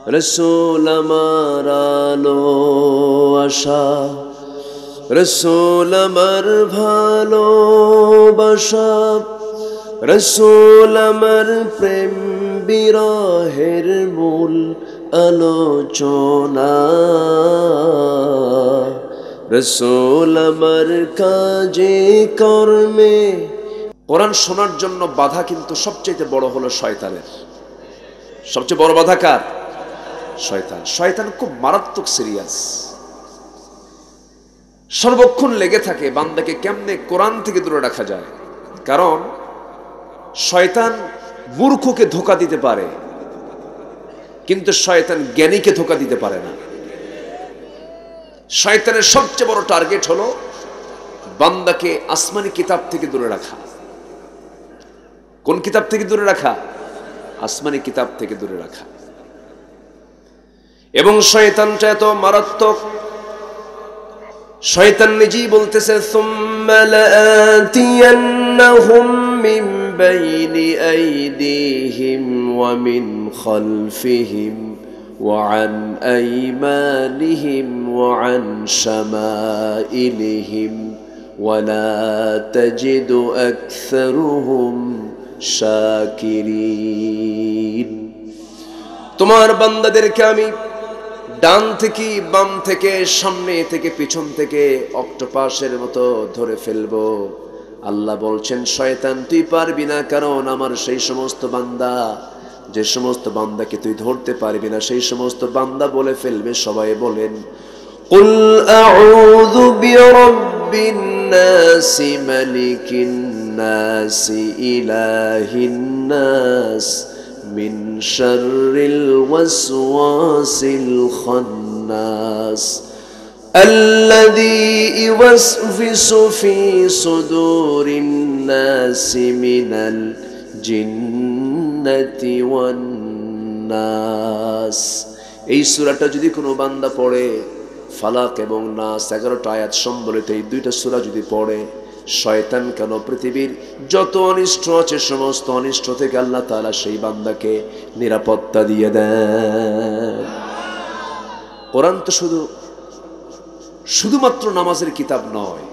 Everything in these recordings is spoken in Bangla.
রসুল আমার আলো আশা, রসুল আমার ভালোবাসা, রসুল আমার প্রেম বিরহের মূল আলোচনা, রসুল আমার কাজে কর্মে। কোরআন শোনার জন্য বাধা কিন্তু সবচেয়ে বড় হলো শয়তানের। সবচেয়ে বড় বাধা কার? শয়তান। শয়তান খুব মারাত্মক সিরিয়াস, সর্বক্ষণ লেগে থাকে বান্দাকে কেমনে কোরআন থেকে দূরে রাখা যায়। কারণ শয়তান মূর্খকে ধোঁকা দিতে পারে, কিন্তু শয়তান জ্ঞানীকে ধোঁকা দিতে পারে না। শয়তানের সবচেয়ে বড় টার্গেট হলো বান্দাকে আসমানি কিতাব থেকে দূরে রাখা। কোন কিতাব থেকে দূরে রাখা? আসমানি কিতাব থেকে দূরে রাখা। এবং শয়তানটা এত মারাত্মক, শয়তান নিজেই বলতেছে সুম্মা লাআতিয়ান্নাহুম মিন বাইনি আইদিহিম ওয়া মিন খালফিহিম ওয়া আন আইমানিহিম ওয়া আন শামাইলিহিম ওয়া লা তাজিদু আকসারুহুম শাকিরিন। তোমার বান্দাদেরকে আমি ডান থেকে বাম থেকে সামনে থেকে পিছন থেকে অক্টোপাসের মতো ধরে ফেলবো। আল্লাহ বলছেন শয়তান তুই পারবি না, কারণ আমার সেই সমস্ত বান্দা, যে সমস্ত বান্দাকে তুই ধরতে পারবি না সেই সমস্ত বান্দা বলে ফেলবে। সবাই বলেন কুল আউযু বিরাব্বিন নাস মালিকিন নাস ইলাহিন নাস মিন শাররিল ওয়াসওয়াসিল খান্নাস আল্লাযী ইউওয়াসওয়িসু ফি সুদুরিন নাসি মিনাল জিন্নাতি ওয়ান নাস। এই সূরাটা যদি কোনো বান্দা পড়ে, ফালাক এবং নাস 11টা আয়াত সম্বলিত এই দুইটা সূরা যদি পড়ে, শয়তান কেন পৃথিবীর যত অনিষ্ট আছে সমস্ত অনিষ্ট থেকে আল্লাহ তাআলা সেই বান্দাকে নিরাপত্তা দিয়ে দেন। কোরআন তো শুধুমাত্র নামাজের কিতাব নয়,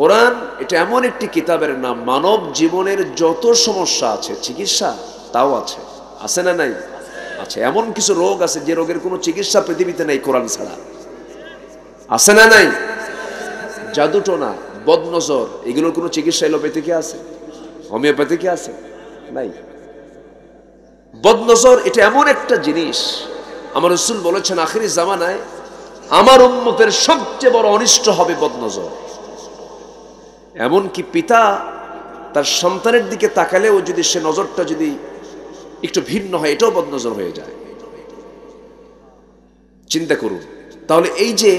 কোরআন এটা এমন একটি কিতাবের নাম, মানব জীবনের যত সমস্যা আছে চিকিৎসা তাও আছে। আছে না নাই? আছে। এমন কিছু রোগ আছে যে রোগের কোনো চিকিৎসা পৃথিবীতে নেই কোরআন ছাড়া। আছে না নাই? জাদুটোনা, বদনজর, এগুলোর কোনো চিকিৎসা এলোপ্যাথিকে আছে? হোমিওপ্যাথিকে আছে? নাই। বদনজর এটা এমন একটা জিনিস, আমার রাসূল বলেছেন আখিরি জামানায় আমার উম্মতের সবচেয়ে বড় অনিষ্ট হবে বদনজর। এমনকি পিতা তার সন্তানের দিকে তাকালেও যদি সে নজরটা যদি একটু ভিন্ন হয়, এটাও বদনজর হয়ে যায়। চিন্তা করুন। তাহলে এই যে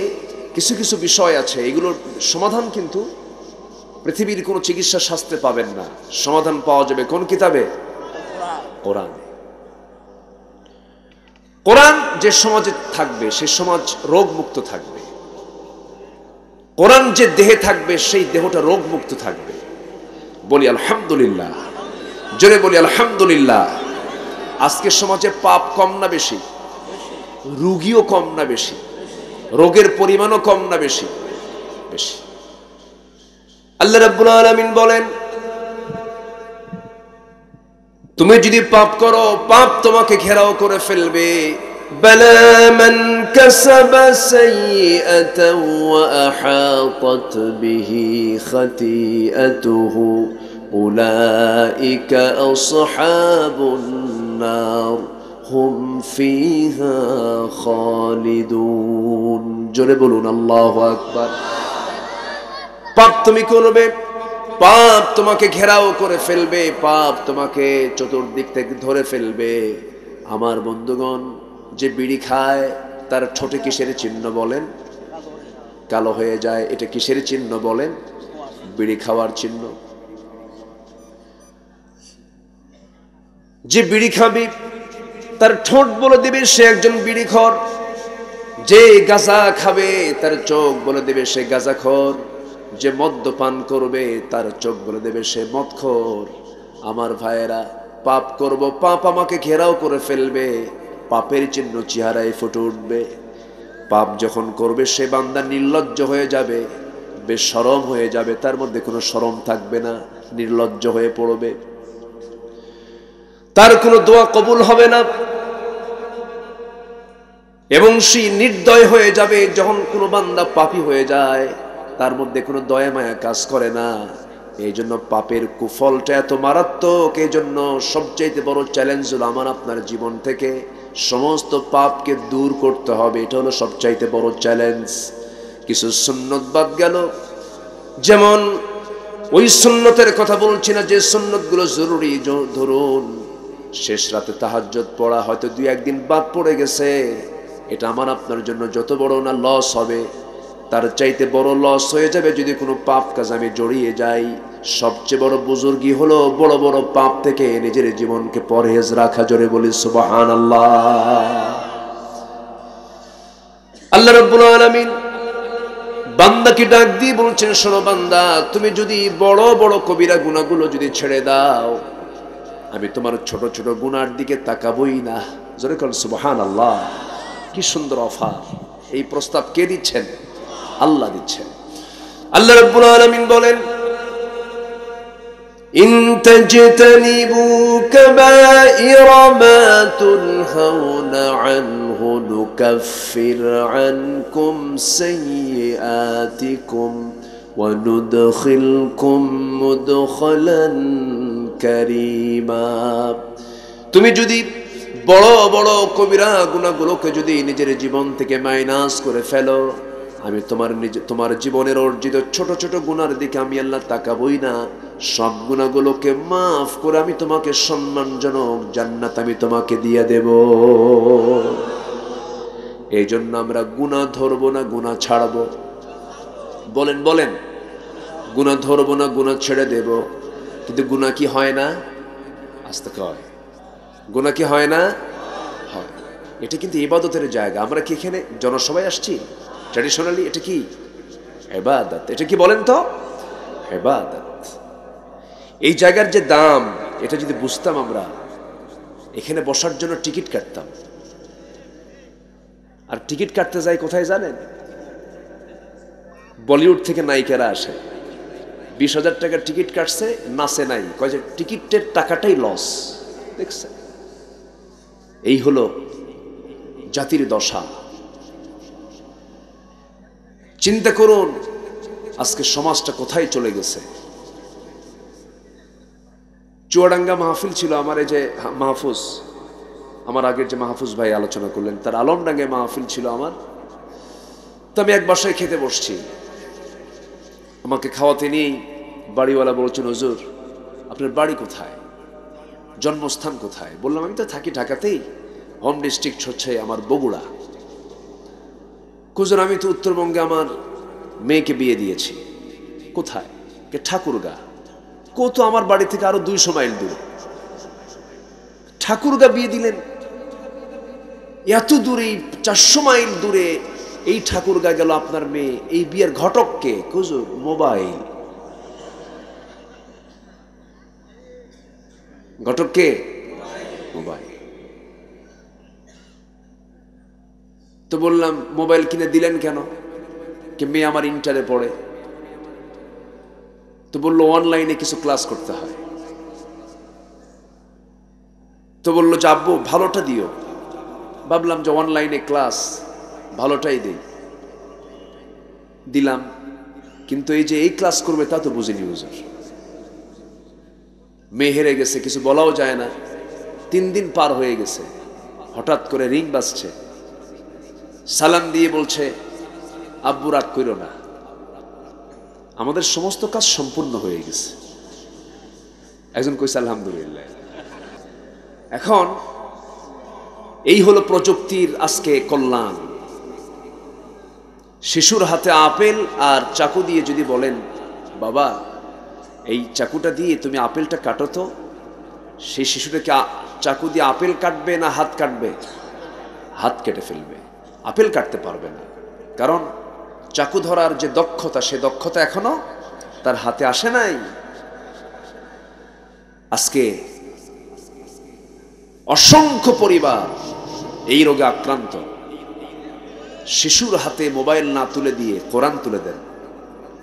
কিছু কিছু বিষয় আছে, এগুলোর সমাধান কিন্তু পৃথিবীর কোনো চিকিৎসা শাস্ত্রে পাবেন না। সমাধান পাওয়া যাবে কোন কিতাবে? কোরআন। কোরআন যে সমাজে থাকবে সে সমাজ রোগ মুক্ত থাকবে। কোরআন যে দেহে থাকবে সেই দেহটা রোগ মুক্ত থাকবে। বলি আলহামদুলিল্লাহ, জোরে বলি আলহামদুলিল্লাহ। আজকে সমাজে পাপ কম না বেশি? রোগীও কম না বেশি? রোগের পরিমাণও কম না বেশি? বেশি। আল্লাহ রাব্বুল আলামিন বলেন তুমি যদি পাপ করো পাপ তোমাকে ঘেরাও করে ফেলবে। বালা মান কাসাবা সাইয়্যাতান ওয়া আহাতাত বিহি খাতিআতুহু উলাইকা আসহাবুন নার হুম ফিহা খালিদুন। জোরে বলুন আল্লাহু আকবার। পাপ তুমি করবে, পাপ তোমাকে ঘেরাও করে ফেলবে, পাপ তোমাকে চতুর্দিক থেকে ধরে ফেলবে। আমার বন্ধুগণ, যে বিড়ি খায় তার ঠোঁটে কিসের চিহ্ন বলেন? কালো হয়ে যায়। এটা কিসের চিহ্ন বলেন? বিড়ি খাওয়ার চিহ্ন। যে বিড়ি খাবে তার ঠোঁট বলে দেবে সে একজন বিড়িখোর। যে গাঁজা খাবে তার চোখ বলে দেবে সে গাঁজাখোর। যে মদ্যপান করবে তার চোখ বলে দেবে সে মদখোর। আমার ভাইয়েরা, পাপ করব, পাপ আমাকে ঘেরাও করে ফেলবে। পাপের চিহ্ন চেহারায় ফুটে উঠবে। পাপ যখন করবে সে বান্দা নির্লজ্জ হয়ে যাবে, বেশরম হয়ে যাবে, তার মধ্যে কোনো শরম থাকবে না, নির্লজ্জ হয়ে পড়বে, তার কোনো দোয়া কবুল হবে না এবং সে নির্দয় হয়ে যাবে। যখন কোনো বান্দা পাপী হয়ে যায় তার মধ্যে কোনো দয়া মায়া কাজ করে না। এই জন্য পাপের কুফলটা এত মারাত্মক। এই জন্য সবচাইতে বড় চ্যালেঞ্জ হলো আমার আপনার জীবন থেকে সমস্ত পাপকে দূর করতে হবে। এটা হলো সবচাইতে বড় চ্যালেঞ্জ। কিছু সুন্নত বাদ গেল, যেমন ওই সুন্নতের কথা বলছি না যে সুন্নতগুলো জরুরি। ধরুন শেষ রাতে তাহাজ্জুদ পড়া হয়তো 2-1 দিন বাদ পড়ে গেছে, এটা আমার আপনার জন্য যত বড় না লস হবে, তার চাইতে বড় লস হয়ে যাবে যদি কোনো পাপ কাজ আমি জড়িয়ে যাই। সবচেয়ে বড় বুজুর্গি হলো বড় বড় পাপ থেকে নিজের জীবনকে পরহেজ রাখা। জোরে বলি সুবহানাল্লাহ। আল্লাহ রাব্বুল আলামিন বান্দাকে ডাক দিয়ে বলছেন, শোনো বান্দা, তুমি যদি বড় বড় কবিরা গুনাহগুলো যদি ছেড়ে দাও, আমি তোমার ছোট ছোট গুনার দিকে তাকাবই না। জোরে বল সুবহানাল্লাহ। কি সুন্দর অফার! এই প্রস্তাব কে দিচ্ছেন? আল্লাহ দিচ্ছেন। আল্লাহ রাব্বুল আলামিন বলেন, ইন তাজতানিবু কাবাইরা মা তুনহাউনা আনহু নুকাফির আনকুম সাইয়্যাতিকুম ওয়া নুদখিলকুম মুদখালান কারীমা। তুমি যদি বড় বড় কবিরা গুনাহগুলোকে যদি নিজের জীবন থেকে মাইনাস করে ফেলো, আমি তোমার জীবনের অর্জিত ছোট ছোট গুনার দিকে আমি আল্লাহ তাকাবই না। সব গুনাহগুলোকে মাফ করে আমি তোমাকে সম্মানজনক জান্নাত আমি তোমাকে দিয়ে দেব। এই জন্য আমরা গুনাহ ধরবো না, গুনাহ ছাড়বো। বলেন বলেন, গুনাহ ধরবো না, গুনাহ ছেড়ে দেব। কিন্তু গুনাহ কি হয় না? আস্তে কয়, গুনাহ কি হয় না? হয়। এটা কিন্তু ইবাদতের জায়গা। আমরা কি এখানে জনসভায় আসছি? ট্র্যাডিশনালি এটা কি ইবাদত। এটা কি বলেন তো? ইবাদত। এই জায়গার যে দাম, এটা যদি বুঝতাম আমরা, এখানে বসার জন্য টিকিট কাটতাম। আর টিকিট কাটতে যাই কোথায় জানেন? বলিউড থেকে নায়িকারা আসে, 20,000 টাকার টিকিট কাটছে, নাচে নাই, কয় যে টিকিটের টাকাটাই লস। দেখছেন? এই হলো জাতির দশা। চিন্তা করুন আজকে সমাজটা কোথায় চলে গেছে। চুয়াডাঙ্গা মাহফিল ছিল আমার, এই যে মাহফুজ, আমার আগের যে মাহফুজ ভাই আলোচনা করলেন, তার আলমডাঙ্গায় মাহফিল ছিল আমার। তো আমি এক বাসায় খেতে বসছি, আমাকে খাওয়াতে নিয়েই বাড়িওয়ালা বলছেন, হুজুর আপনার বাড়ি কোথায়, জন্মস্থান কোথায়? বললাম আমি তো থাকি ঢাকাতেই, হোম ডিস্ট্রিক্ট হচ্ছে আমার বগুড়া। হুজুর আমি তো উত্তরবঙ্গে আমার মেয়েকে বিয়ে দিয়েছি। কোথায়? ঠাকুরগা। কত আমার বাড়ি থেকে আরো 200 মাইল দূরে। ঠাকুরগা বিয়ে দিলেন? এত দূরে, 400 মাইল দূরে এই ঠাকুরগা গেল আপনার মেয়ে। এই বিয়ের ঘটককে? হুজুর মোবাইল। ঘটককে? মোবাইল। তো বললাম মোবাইল কিনে দিলেন কেন? কে মেয়ে আমার ইন্টারে পড়ে। তো বললো অনলাইনে কিছু ক্লাস করতে হয়। তো বললো যে আব্বু ভালোটা দিও। ভাবলাম যে অনলাইনে ক্লাস, ভালোটাই দেই, দিলাম। কিন্তু এই যে এই ক্লাস করবে তা তো বুঝিনি হুজুর। মেয়ে হেরে গেছে, কিছু বলাও যায় না। 3 দিন পার হয়ে গেছে, হঠাৎ করে রিং বাজছে, সালাম দিয়ে বলছে আব্বু রাগ কইরো না, আমাদের সমস্ত কাজ সম্পূর্ণ হয়ে গেছে। একজন কইছে আলহামদুলিল্লাহ। এখন এই হলো প্রযুক্তির আজকে কল্যাণ। শিশুর হাতে আপেল আর চাকু দিয়ে যদি বলেন, বাবা এই চাকুটা দিয়ে তুমি আপেলটা কাটো তো, সেই শিশুটাকে চাকু দিয়ে আপেল কাটবে না হাত কাটবে? হাত কেটে ফেলবে, আপেল কাটতে পারবে না। কারণ চাকু ধরার যে দক্ষতা, সে দক্ষতা এখনো তার হাতে আসে নাই। আজকে অসংখ্য পরিবার এই রোগে আক্রান্ত। শিশুর হাতে মোবাইল না তুলে দিয়ে কোরআন তুলে দেন,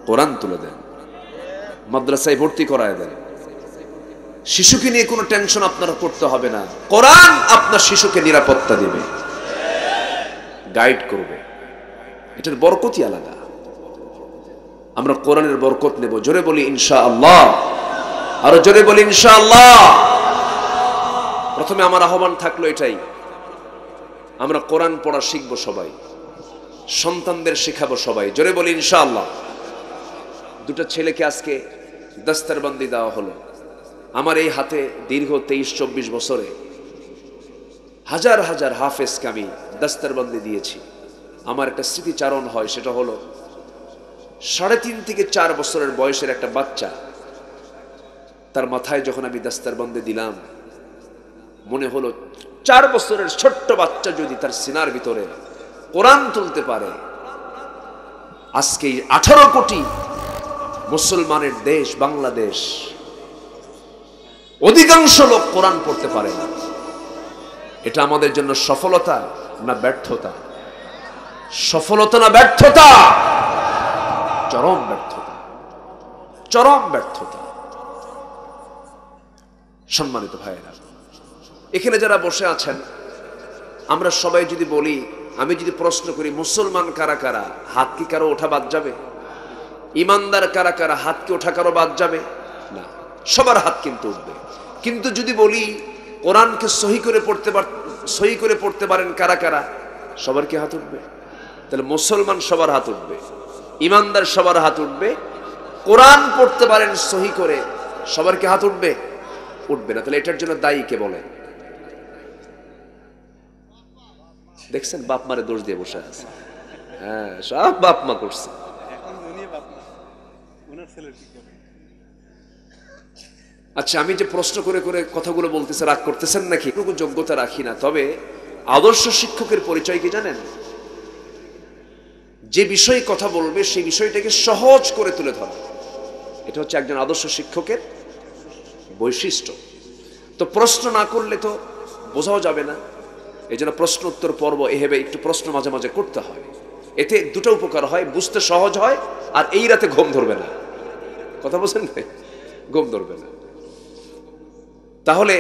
কোরআন তুলে দেন, মাদ্রাসায় ভর্তি করায় দেন। শিশুকে নিয়ে কোনো টেনশন আপনারা করতে হবে না, কোরআন আপনার শিশুকে নিরাপত্তা দেবে, গাইড করবে। এটার বরকতই আলাদা। আমরা কোরআনের বরকত নেব। জোরে বলি ইনশাআল্লাহ, আরো জোরে বলি ইনশাআল্লাহ। প্রথমে আমার আহ্বান থাকলো এটাই, আমরা কোরআন পড়া শিখবো সবাই, সন্তানদের শেখাবো সবাই। জোরে বলি ইনশাআল্লাহ। দুটো ছেলেকে আজকে দস্তরবন্দি দেওয়া হলো। আমার এই হাতে দীর্ঘ 23-24 বছরে হাজার হাজার হাফেজকে আমি দস্তরবন্দি দিয়েছি। আমার একটা স্মৃতিচারণ হয়, সেটা হলো 3.5 থেকে 4 বছরের বয়সের একটা বাচ্চা, তার মাথায় যখন আমি দস্তরবন্দি দিলাম, মনে হলো 4 বছরের ছোট্ট বাচ্চা যদি তার সিনার ভিতরে কোরআন তুলতে পারে, আজকে 18 কোটি মুসলমানের দেশ বাংলাদেশ, অধিকাংশ লোক কোরআন পড়তে পারে না। এটা আমাদের জন্য সফলতা না ব্যর্থতা? সফলতা না ব্যর্থতা? চরম ব্যর্থতা, চরম ব্যর্থতা। সম্মানিত ভাইয়েরা, এখানে যারা বসে আছেন, আমরা সবাই যদি বলি, আমি যদি প্রশ্ন করি মুসলমান কারা কারা, হাত কি কারো ওঠা বাদ যাবে? ইমানদার কারা কারা, হাত কি ওঠা কারো বাদ যাবে? না, সবার হাত কিন্তু উঠবে। কিন্তু যদি বলি কোরআনকে সহি করে পড়তে পারেন কারা কারা, সবার কি হাত উঠবে? তাহলে মুসলমান সবার হাত উঠবে, ইমানদার সবার হাত উঠবে। কোরআন পড়তে পারেন সহি করে, সবার কি হাত উঠবে? উঠবে না। তাহলে এটার জন্য দায়ী কে বলেন? দেখছেন, বাপ মারে দোষ দিয়ে বসে আছে। হ্যাঁ, সব বাপ মা করছে। আচ্ছা, আমি যে প্রশ্ন করে করে কথাগুলো বলতেছে, রাগ করতেছেন নাকি? কোনো যোগ্যতা রাখি না, তবে আদর্শ শিক্ষকের পরিচয় কি জানেন? যে বিষয়ে কথা বলবে সেই বিষয়টাকে সহজ করে তুলে ধরা, এটা হচ্ছে একজন আদর্শ শিক্ষকের বৈশিষ্ট্য। তো প্রশ্ন না করলে তো বোঝাও যাবে না। এই জন্য প্রশ্ন উত্তর পর্ব এভাবে একটু প্রশ্ন মাঝে মাঝে করতে হয়। এতে দুটো উপকার হয়, বুঝতে সহজ হয়, আর এই রাতে ঘুম ধরবে না। কথা বলছেন, ঘুম ধরবে না। তাহলে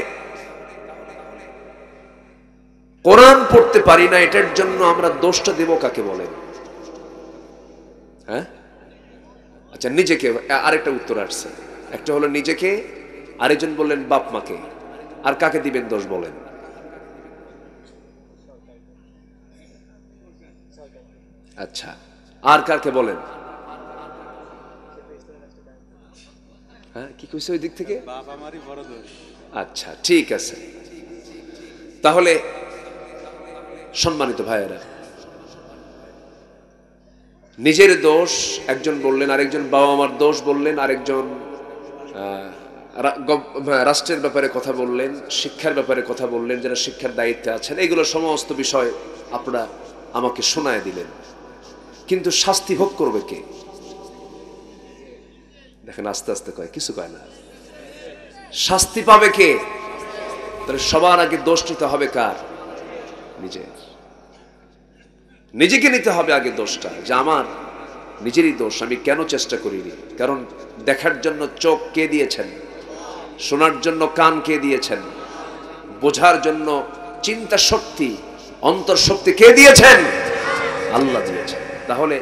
কোরআন পড়তে পারি না, এটার জন্য আমরা দোষটা দেব কাকে বলেন? হ্যাঁ, আচ্ছা, নিজেকে। আরেকটা উত্তর আসছে, একটা হলো নিজেকে, আরেকজন বললেন বাপ মাকে। আর কাকে দিবেন দোষ বলেন? আচ্ছা, আর কাকে বলেন? হ্যাঁ, কি কইছে ওই দিক থেকে? আচ্ছা, ঠিক আছে। তাহলে সম্মানিত ভাইয়েরা, নিজের দোষ একজন বললেন, আরেকজন বাবা মার দোষ বললেন, আরেকজন রাষ্ট্রের ব্যাপারে কথা বললেন, শিক্ষার ব্যাপারে কথা বললেন, যারা শিক্ষার দায়িত্বে আছেন। এগুলো সমস্ত বিষয় আপনারা আমাকে শোনায় দিলেন। কিন্তু শাস্তি ভোগ করবে কে? দেখেন, আস্তে আস্তে কয়, কিছু কয় না। শাস্তি পাবে কে? তাহলে সবার আগে দোষ নিতে হবে কার? নিজের। নিজেকে নিতে হবে আগে দোষটা, যে আমার নিজেরই দোষ, আমি কেন চেষ্টা করিনি। কারণ দেখার জন্য চোখ কে দিয়েছেন? শোনার জন্য কান কে দিয়েছেন? বোঝার জন্য চিন্তা শক্তি, অন্তর শক্তি কে দিয়েছেন? আল্লাহ দিয়েছেন। তাহলে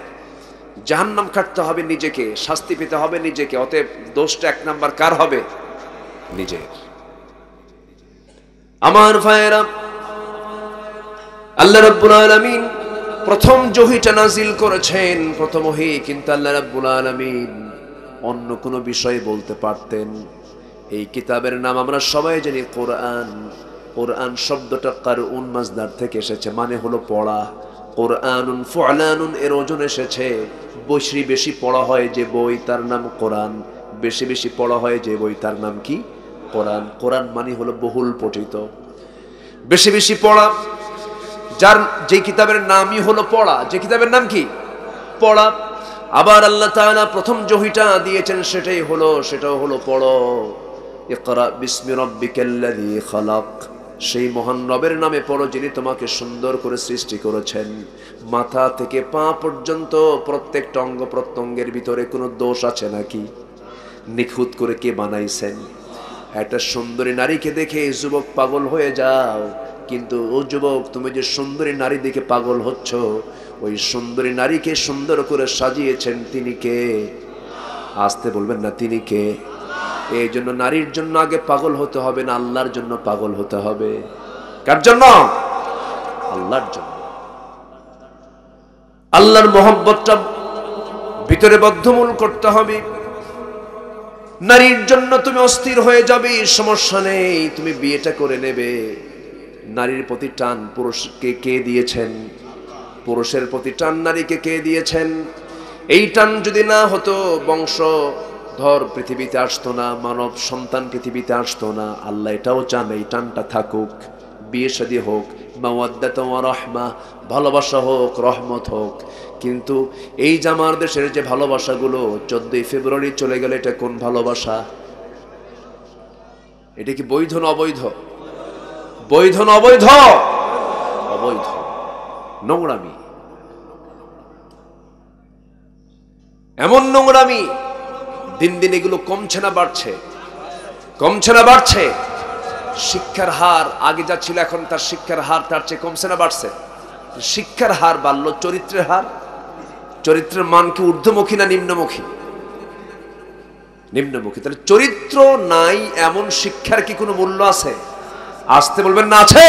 জাহান্নাম কাটতে হবে নিজেকে, শাস্তি পেতে হবে নিজেকে। অতএব দোষটা 1 নাম্বার কার হবে? নিজের। আমার ভাইয়েরা, আল্লাহ রাব্বুল আলামিন প্রথম ওহীটা নাজিল করেছেন, প্রথম ওহী, কিন্তু আল্লাহ রাব্বুল আলামিন অন্য কোনো বিষয় বলতে পারতেন। এই কিতাবের নাম আমরা সবাই জানি কোরআন। কোরআন শব্দটা কারউন মাজদার থেকে এসেছে, মানে হলো পড়া। কোরআনুন ফুআলানুন এর ওজন এসেছে, বেশি বেশি পড়া হয় যে বই তার নাম কোরআন, বেশি বেশি পড়া হয় যে বই তার নাম কি? কোরআন। কোরআন মানে হলো বহুল পঠিত, বেশি বেশি পড়া। যার যে কিতাবের নামই হলো পড়া, যে কিতাবের নাম কি? পড়া। আবার আল্লাহ তাআলা প্রথম ওহীটা দিয়েছেন, সেটাও হলো পড়ো। ইকরা বিসমি রাব্বিকাল্লাযী খালাক, সেই মহান রবের নামে পড়ো যিনি তোমাকে সুন্দর করে সৃষ্টি করেছেন। মাথা থেকে পা পর্যন্ত প্রত্যেকটা অঙ্গ প্রত্যঙ্গের ভিতরে কোনো দোষ আছে নাকি? নিখুঁত করে কে বানাইছেন? একটা সুন্দরী নারীকে দেখে যুবক পাগল হয়ে যাও, কিন্তু ও যুবক, তুমি যে সুন্দরী নারী দেখে পাগল হচ্ছ, ওই সুন্দরী নারীকে সুন্দর করে সাজিয়েছেন তিনি কে? আসতে বলবেন না, তিনি কে? এই জন্য নারীর জন্য আগে পাগল হতে হবে না, আল্লাহর জন্য পাগল হতে হবে। কার জন্য? আল্লাহর জন্য। আল্লাহর মহব্বতটা ভিতরে বদ্ধমূল করতে হবে। নারীর জন্য তুমি অস্থির হয়ে যাবে, সমস্যা নেই, তুমি বিয়েটা করে নেবে। নারীর প্রতি টান পুরুষকে কে দিয়েছেন? পুরুষের প্রতি টান নারীকে কে দিয়েছেন? এই টান যদি না হতো বংশধর পৃথিবীতে আসতো না, মানব সন্তান পৃথিবীতে আসতো না। আল্লাহ এটাও চান এই টানটা থাকুক, বিয়ে শাদী হোক, মাওয়াদ্দাত ওয়া রাহমা, ভালোবাসা হোক, রহমত হোক। কিন্তু এই যে আমার দেশের যে ভালোবাসাগুলো 14ই ফেব্রুয়ারি চলে গেল, এটা কোন ভালোবাসা? এটা কি বৈধ না অবৈধ? বৈধ না অবৈধ? অবৈধ, নোংরামি। এমন নোংরামি, দিন দিন এগুলো কমছে না বাড়ছে? কমছে না বাড়ছে? শিক্ষার হার আগে যা ছিল এখন তার শিক্ষার হার তার চেয়ে কমছে না বাড়ছে? শিক্ষার হার বাড়লো, চরিত্রের হার, চরিত্রের মান কি ঊর্ধ্বমুখী না নিম্নমুখী? নিম্নমুখী। তাহলে চরিত্র নাই এমন শিক্ষার কি কোনো মূল্য আছে? আসতে বলবেন না, আছে?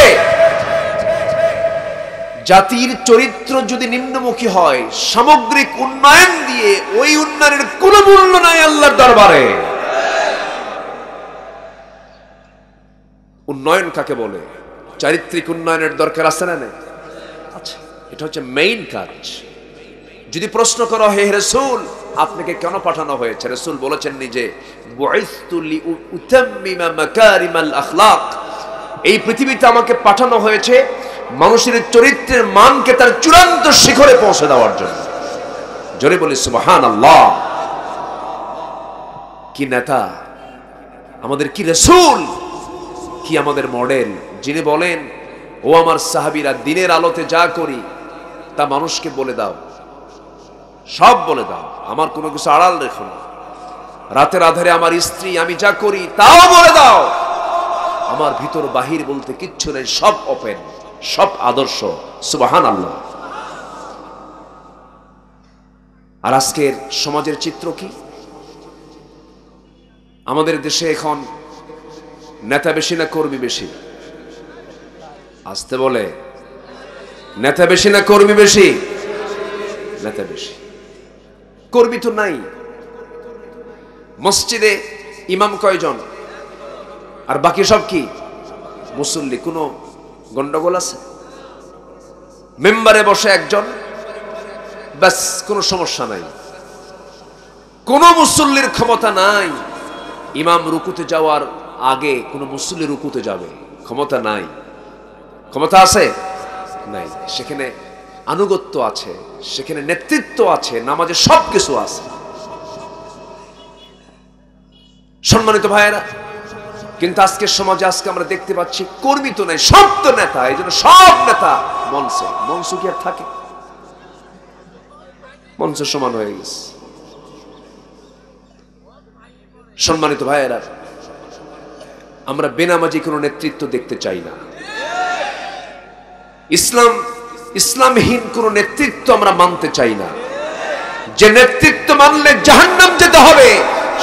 জাতির চরিত্র যদি নিম্নমুখী হয়, সামগ্রিক উন্নয়ন দিয়ে ওই উন্নয়নের কোনো মূল্য নাই আল্লাহর দরবারে। উন্নয়ন কাকে বলে? চারিত্রিক উন্নয়নের দরকার আছে না? নেই? আচ্ছা, এটা হচ্ছে মেইন কাজ। যদি প্রশ্ন করো, হে রাসূল, আপনাকে কেন পাঠানো হয়েছে? রাসূল বলেছেন নিজে, বুইসতু লিউতাম্মিমা মাকারিমাল আখলাক, এই পৃথিবীতে আমাকে পাঠানো হয়েছে মানুষের চরিত্রের মানকে তার চূড়ান্ত শিখরে পৌঁছে দেওয়ার জন্য। জোরে বলি সুবহানাল্লাহ। কি নেতা আমাদের, কি রাসূল, কি আমাদের মডেল, যিনি বলেন, ও আমার সাহাবীরা, দিনের আলোতে যা করি তা মানুষকে বলে দাও, সব বলে দাও, আমার কোনো কিছু আড়াল রেখো না। রাতের আধারে আমার স্ত্রী আমি যা করি তাও বলে দাও, আমার ভিতর বাহির বলতে কিচ্ছু নেই, সব ওপেন, সব আদর্শ। সুবহানাল্লাহ। আর আজকের সমাজের চিত্র কি? আমাদের দেশে এখন নেতা বেশি না কর্মী বেশি? আসতে বলে, নেতা বেশি না কর্মী বেশি? নেতা বেশি, কর্মী তো নাই। মসজিদে ইমাম কয়জন আর বাকি সব কি মুসল্লি? কোনো গন্ডগোল আছে? মেম্বারে বসে একজন, ব্যাস, কোনো সমস্যা নাই। কোন মুসল্লির ক্ষমতা নাই ইমাম রুকুতে যাওয়ার আগে কোন মুসল্লি রুকুতে যাবে, ক্ষমতা নাই। ক্ষমতা আছে? নাই। সেখানে আনুগত্য আছে, সেখানে নেতৃত্ব আছে, নামাজে সবকিছু আছে। সম্মানিত ভাইয়েরা, কিন্তু আজকের সমাজে আজকে আমরা দেখতে পাচ্ছি কর্মী তো নাই, সব তো নেতা। এই জন্য সব নেতা মঞ্চে। মঞ্চ কি আর থাকে? মঞ্চ সমান হয়ে গেছে। সম্মানিত ভাইয়েরা, আমরা বেনামাজি কোনো নেতৃত্ব দেখতে চাই না। ইসলামহীন কোন নেতৃত্ব আমরা মানতে চাই না। যে নেতৃত্ব মানলে জাহান্নাম যেতে হবে,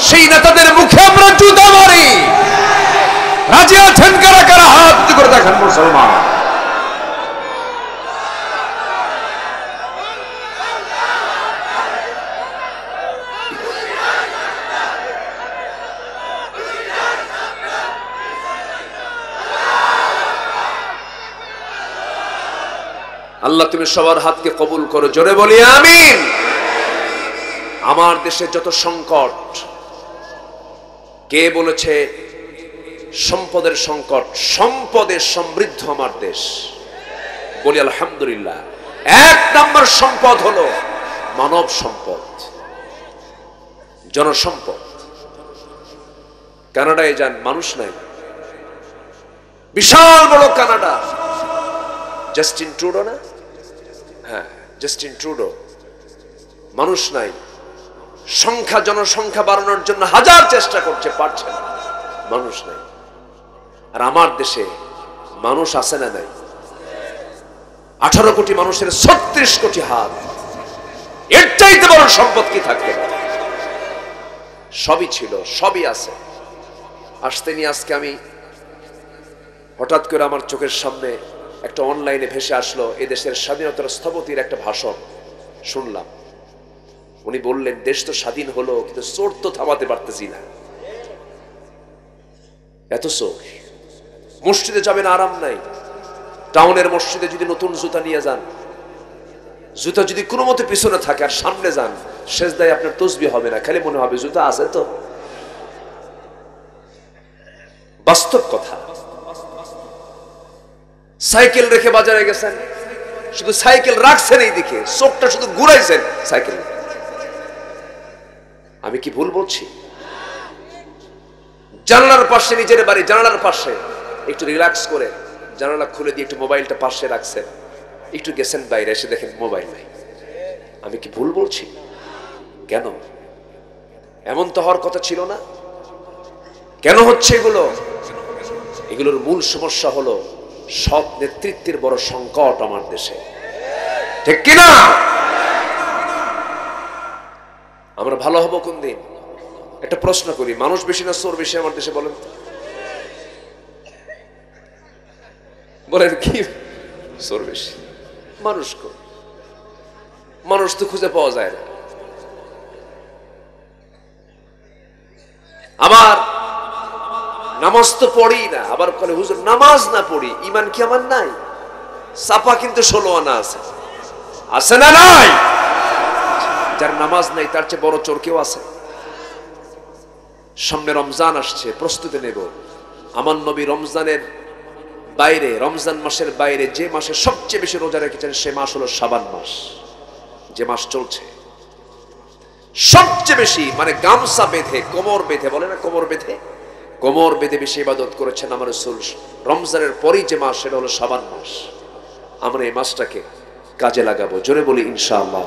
সেই নেতাদের মুখে আমরা জুতা মারি। রাজি আছেন কারা কারা? হাত করে দেখান মুসলমান। আল্লাহ তুমি সবার হাতকে কবুল করো, জোরে বলি আমিন। আমার দেশে যত সংকট, কে বলেছে সম্পদের সংকট? সম্পদে সমৃদ্ধ আমার দেশ, বলি আলহামদুলিল্লাহ। 1 নম্বর সম্পদ হলো মানব সম্পদ, জনসম্পদ। কানাডায় যান, মানুষ নাই, বিশাল বড় কানাডা, জাস্টিন ট্রুডো না? হ্যাঁ, জাস্টিন ট্রুডো। মানুষ নাই, জনসংখ্যা বাড়ানোর জন্য হাজার চেষ্টা করছে, পারছে না, মানুষ নাই। আর আমার দেশে মানুষ আছে না নাই? 18 কোটি মানুষের 36 কোটি হাত, এর চাইতে বড় সম্পদ কি থাকতে পারে? সবই ছিল, সবই আছে। আসতে নিয়ে আজকে আমি হঠাৎ করে আমার চোখের সামনে একটা অনলাইনে ভেসে আসলো এদেশের স্বাধীনতার স্থপতির একটা ভাষণ শুনলাম। উনি বললেন, দেশ তো স্বাধীন হলো, কিন্তু চোর তো থামাতে পারতেছি না। এত চোর, মসজিদে যাবেন আরাম নাই। টাউনের মসজিদে যদি নতুন জুতা নিয়ে যান, জুতা যদি কোনো মতে পিছনে থাকে আর সামনে যান, সেজদায় আপনার তসবিহ হবে না, খালি মনে হবে জুতা আছে। তো বাস্তব কথা। সাইকেল রেখে বাজারে গেছেন, শুধু সাইকেল রাখছেন এই দিকে, চোখটা শুধু ঘুরাইছেন সাইকেল। আমি কি ভুল বলছি? জানালার পাশে, নিজের বাড়ি জানালার পাশে একটু রিল্যাক্স করে জানালা খুলে দিয়ে একটু মোবাইলটা পাশে রাখছেন, একটু গেছেন বাইরে, এসে দেখেন মোবাইল নাই। আমি কি ভুল বলছি? কেন? এমন তো হওয়ার কথা ছিল না। কেন হচ্ছে এগুলো? এগুলোর মূল সমস্যা হলো সৎ নেতৃত্বের বড় সংকট আমার দেশে, ঠিক কিনা? আমরা ভালো হব কোন দিন? একটা প্রশ্ন করি, মানুষ বেশি না চোর বেশি আমার দেশে? বলেন তো, বলেন কি? চোর বেশি। মানুষ কম, মানুষ তো খুঁজে পাওয়া যায় না। আবার নামাজ তো পড়ি না, আবার বলে হুজুর নামাজ না পড়ি ইমান কি আমার নাই? সাপা কিন্তু 16 আনা আছে, আছে না নাই? যার নামাজ নাই তার চেয়ে বড় চোর কেউ আছে? সামনে রমজান আসছে, প্রস্তুতি নেব। আমার নবী রমজানের বাইরে, রমজান মাসের বাইরে যে মাসে সবচেয়ে বেশি রোজা রেখেছেন সে মাস হলো শাবান মাস। যে মাস চলছে সবচেয়ে বেশি, মানে গামছা বেঁধে, কোমর বেঁধে, বলে না কোমর বেঁধে, কোমর বেঁধে বেশি ইবাদত করেছেন আমার রাসূল। রমজানের পরই যে মাস সেটা হলো শাবান মাস। আমরা এই মাসটাকে কাজে লাগাবো, জোরে বলি ইনশাআল্লাহ।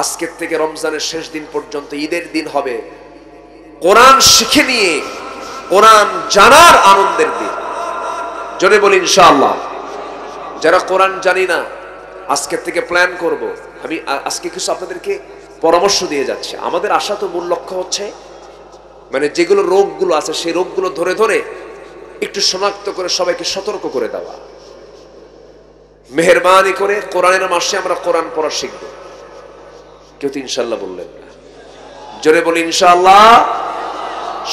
আজকের থেকে রমজানের শেষ দিন পর্যন্ত ঈদের দিন হবে কোরআন শিখে নিয়ে কোরআন জানার আনন্দের দিন, জোরে বলি ইনশাআল্লাহ। যারা কোরআন জানি না, আজকের থেকে প্ল্যান করব। আমি আজকে কিছু আপনাদেরকে পরামর্শ দিয়ে যাচ্ছি। আমাদের আশা তো মূল লক্ষ্য হচ্ছে, মানে যেগুলো রোগগুলো আছে সেই রোগগুলো ধরে ধরে একটু শনাক্ত করে সবাইকে সতর্ক করে দেওয়া। মেহেরবানি করে কোরআনের মাসে আমরা কোরআন পড়া শিখব। কেউ তো ইনশাআল্লাহ বললেন না, জোরে বলি ইনশাআল্লাহ।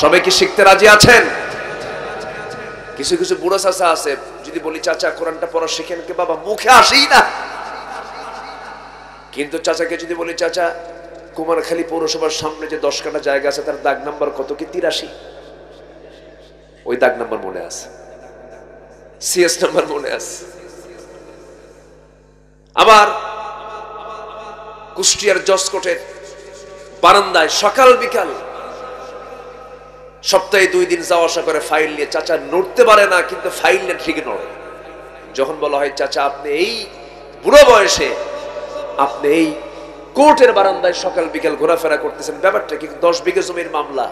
সবাই কি শিখতে রাজি আছেন? কিছু কিছু বুড়ো চাচা আছে, যদি বলি চাচা কোরআনটা পড়া শিখেন, কে বাবা, মুখে আসেই না। কিন্তু চাচাকে যদি বলি চাচা কুমারখালী পৌরসভার সামনে যে 10 কাঠা জায়গা আছে তার দাগ নাম্বার কত? কি 83? ওই দাগ নাম্বার মনে আছে, সিএস নাম্বার মনে আছে। আবার কুষ্টিয়ার জসকোটের বারান্দায় সকাল বিকাল সপ্তাহে 2 দিন যাওয়া আসা করে ফাইল নিয়ে। চাচা নড়তে পারে না, কিন্তু ফাইল নিয়ে ঠিক নড়ে। যখন বলা হয় চাচা আপনি এই বুড়ো বয়সে আপনি এই কোর্টের বারান্দায় সকাল বিকাল ঘোরাফেরা করতেছেন, ব্যাপারটা কি? 10 বিঘা জমির মামলা,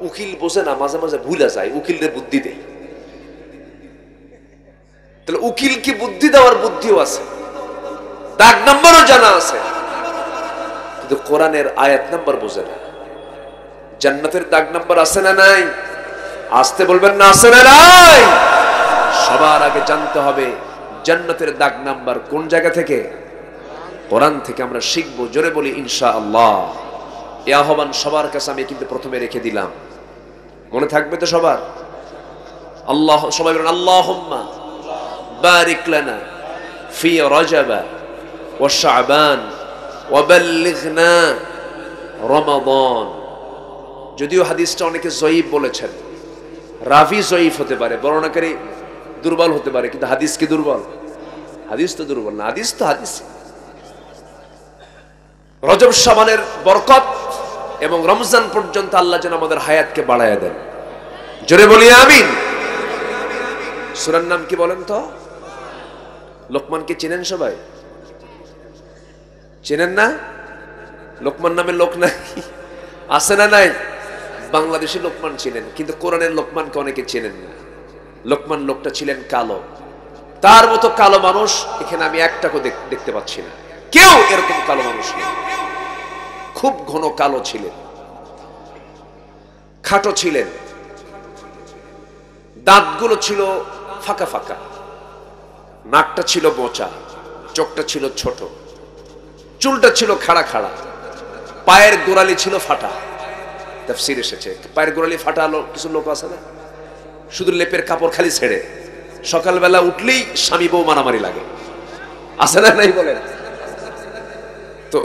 উকিল বোঝে না, মাঝে মাঝে ভুলে যায়, উকিলদের বুদ্ধি দেয়। তাহলে উকিল কি বুদ্ধি দেওয়ার বুদ্ধিও আছে, দাগ নাম্বারও জানা আছে, কিন্তু কোরআনের আয়াত নাম্বার বোঝে না। জান্নাতের দাগ নাম্বার আছে না নাই? আসতে বলবেন না, আছে না নাই? সবার আগে জানতে হবে জান্নাতের দাগ নাম্বার কোন জায়গা থেকে? কোরআন থেকে আমরা শিখবো, জোরে বলি ইনশাআল্লাহ। এই আহ্বান সবার কাছে আমি কিন্তু প্রথমে রেখে দিলাম, মনে থাকবে তো সবার? আল্লাহ, সবাই বলেন আল্লাহুম্মা বারিক লানা ফি রজব ওয়া শাবান ওয়া বাল্লিগনা রমাদান। যদিও হাদিসটা অনেকে জয়ীফ বলেছেন, রাভি জয়ীফ হতে পারে, বর্ণনাকারী দুর্বল হতে পারে, কিন্তু হাদিস কি দুর্বল? হাদিস তো দুর্বল না, হাদিস তো হাদিস। রজব শাবানের বরকত এবং রমজান পর্যন্ত আল্লাহ যেন আমাদের হায়াতকে বাড়ায়া দেন, জোরে বলি আমিন। সূরার নাম কি বলেন তো? লোকমানকে চেনেন সবাই? চেনেন না? লোকমান নামে লোক নাই আছে না নাই? বাংলাদেশি লোকমান ছিলেন, কিন্তু কোরআনের লোকমানকে অনেকে চেনেন না। লোকমান লোকটা ছিলেন কালো। তার মতো কালো মানুষ এখানে আমি একটাকে দেখতে পাচ্ছি না। কেউ এরকম কালো মানুষ নেই। খুব ঘন কালো ছিলেন, খাটো ছিলেন, দাঁতগুলো ছিল ফাঁকা ফাঁকা, নাকটা ছিল মোচা, চোখটা ছিল ছোট, চুলটা ছিল খাড়া খাড়া, পায়ের গোড়ালি ছিল ফাটা। তাফসীর এসেছে পায়ের গোড়ালি ফাটা। কিছু লোক আছে না, শুধু লেপের কাপড় খালি ছেড়ে সকালবেলা উঠলেই স্বামী বউ মারামারি লাগে, আছে না নাই বলেন তো?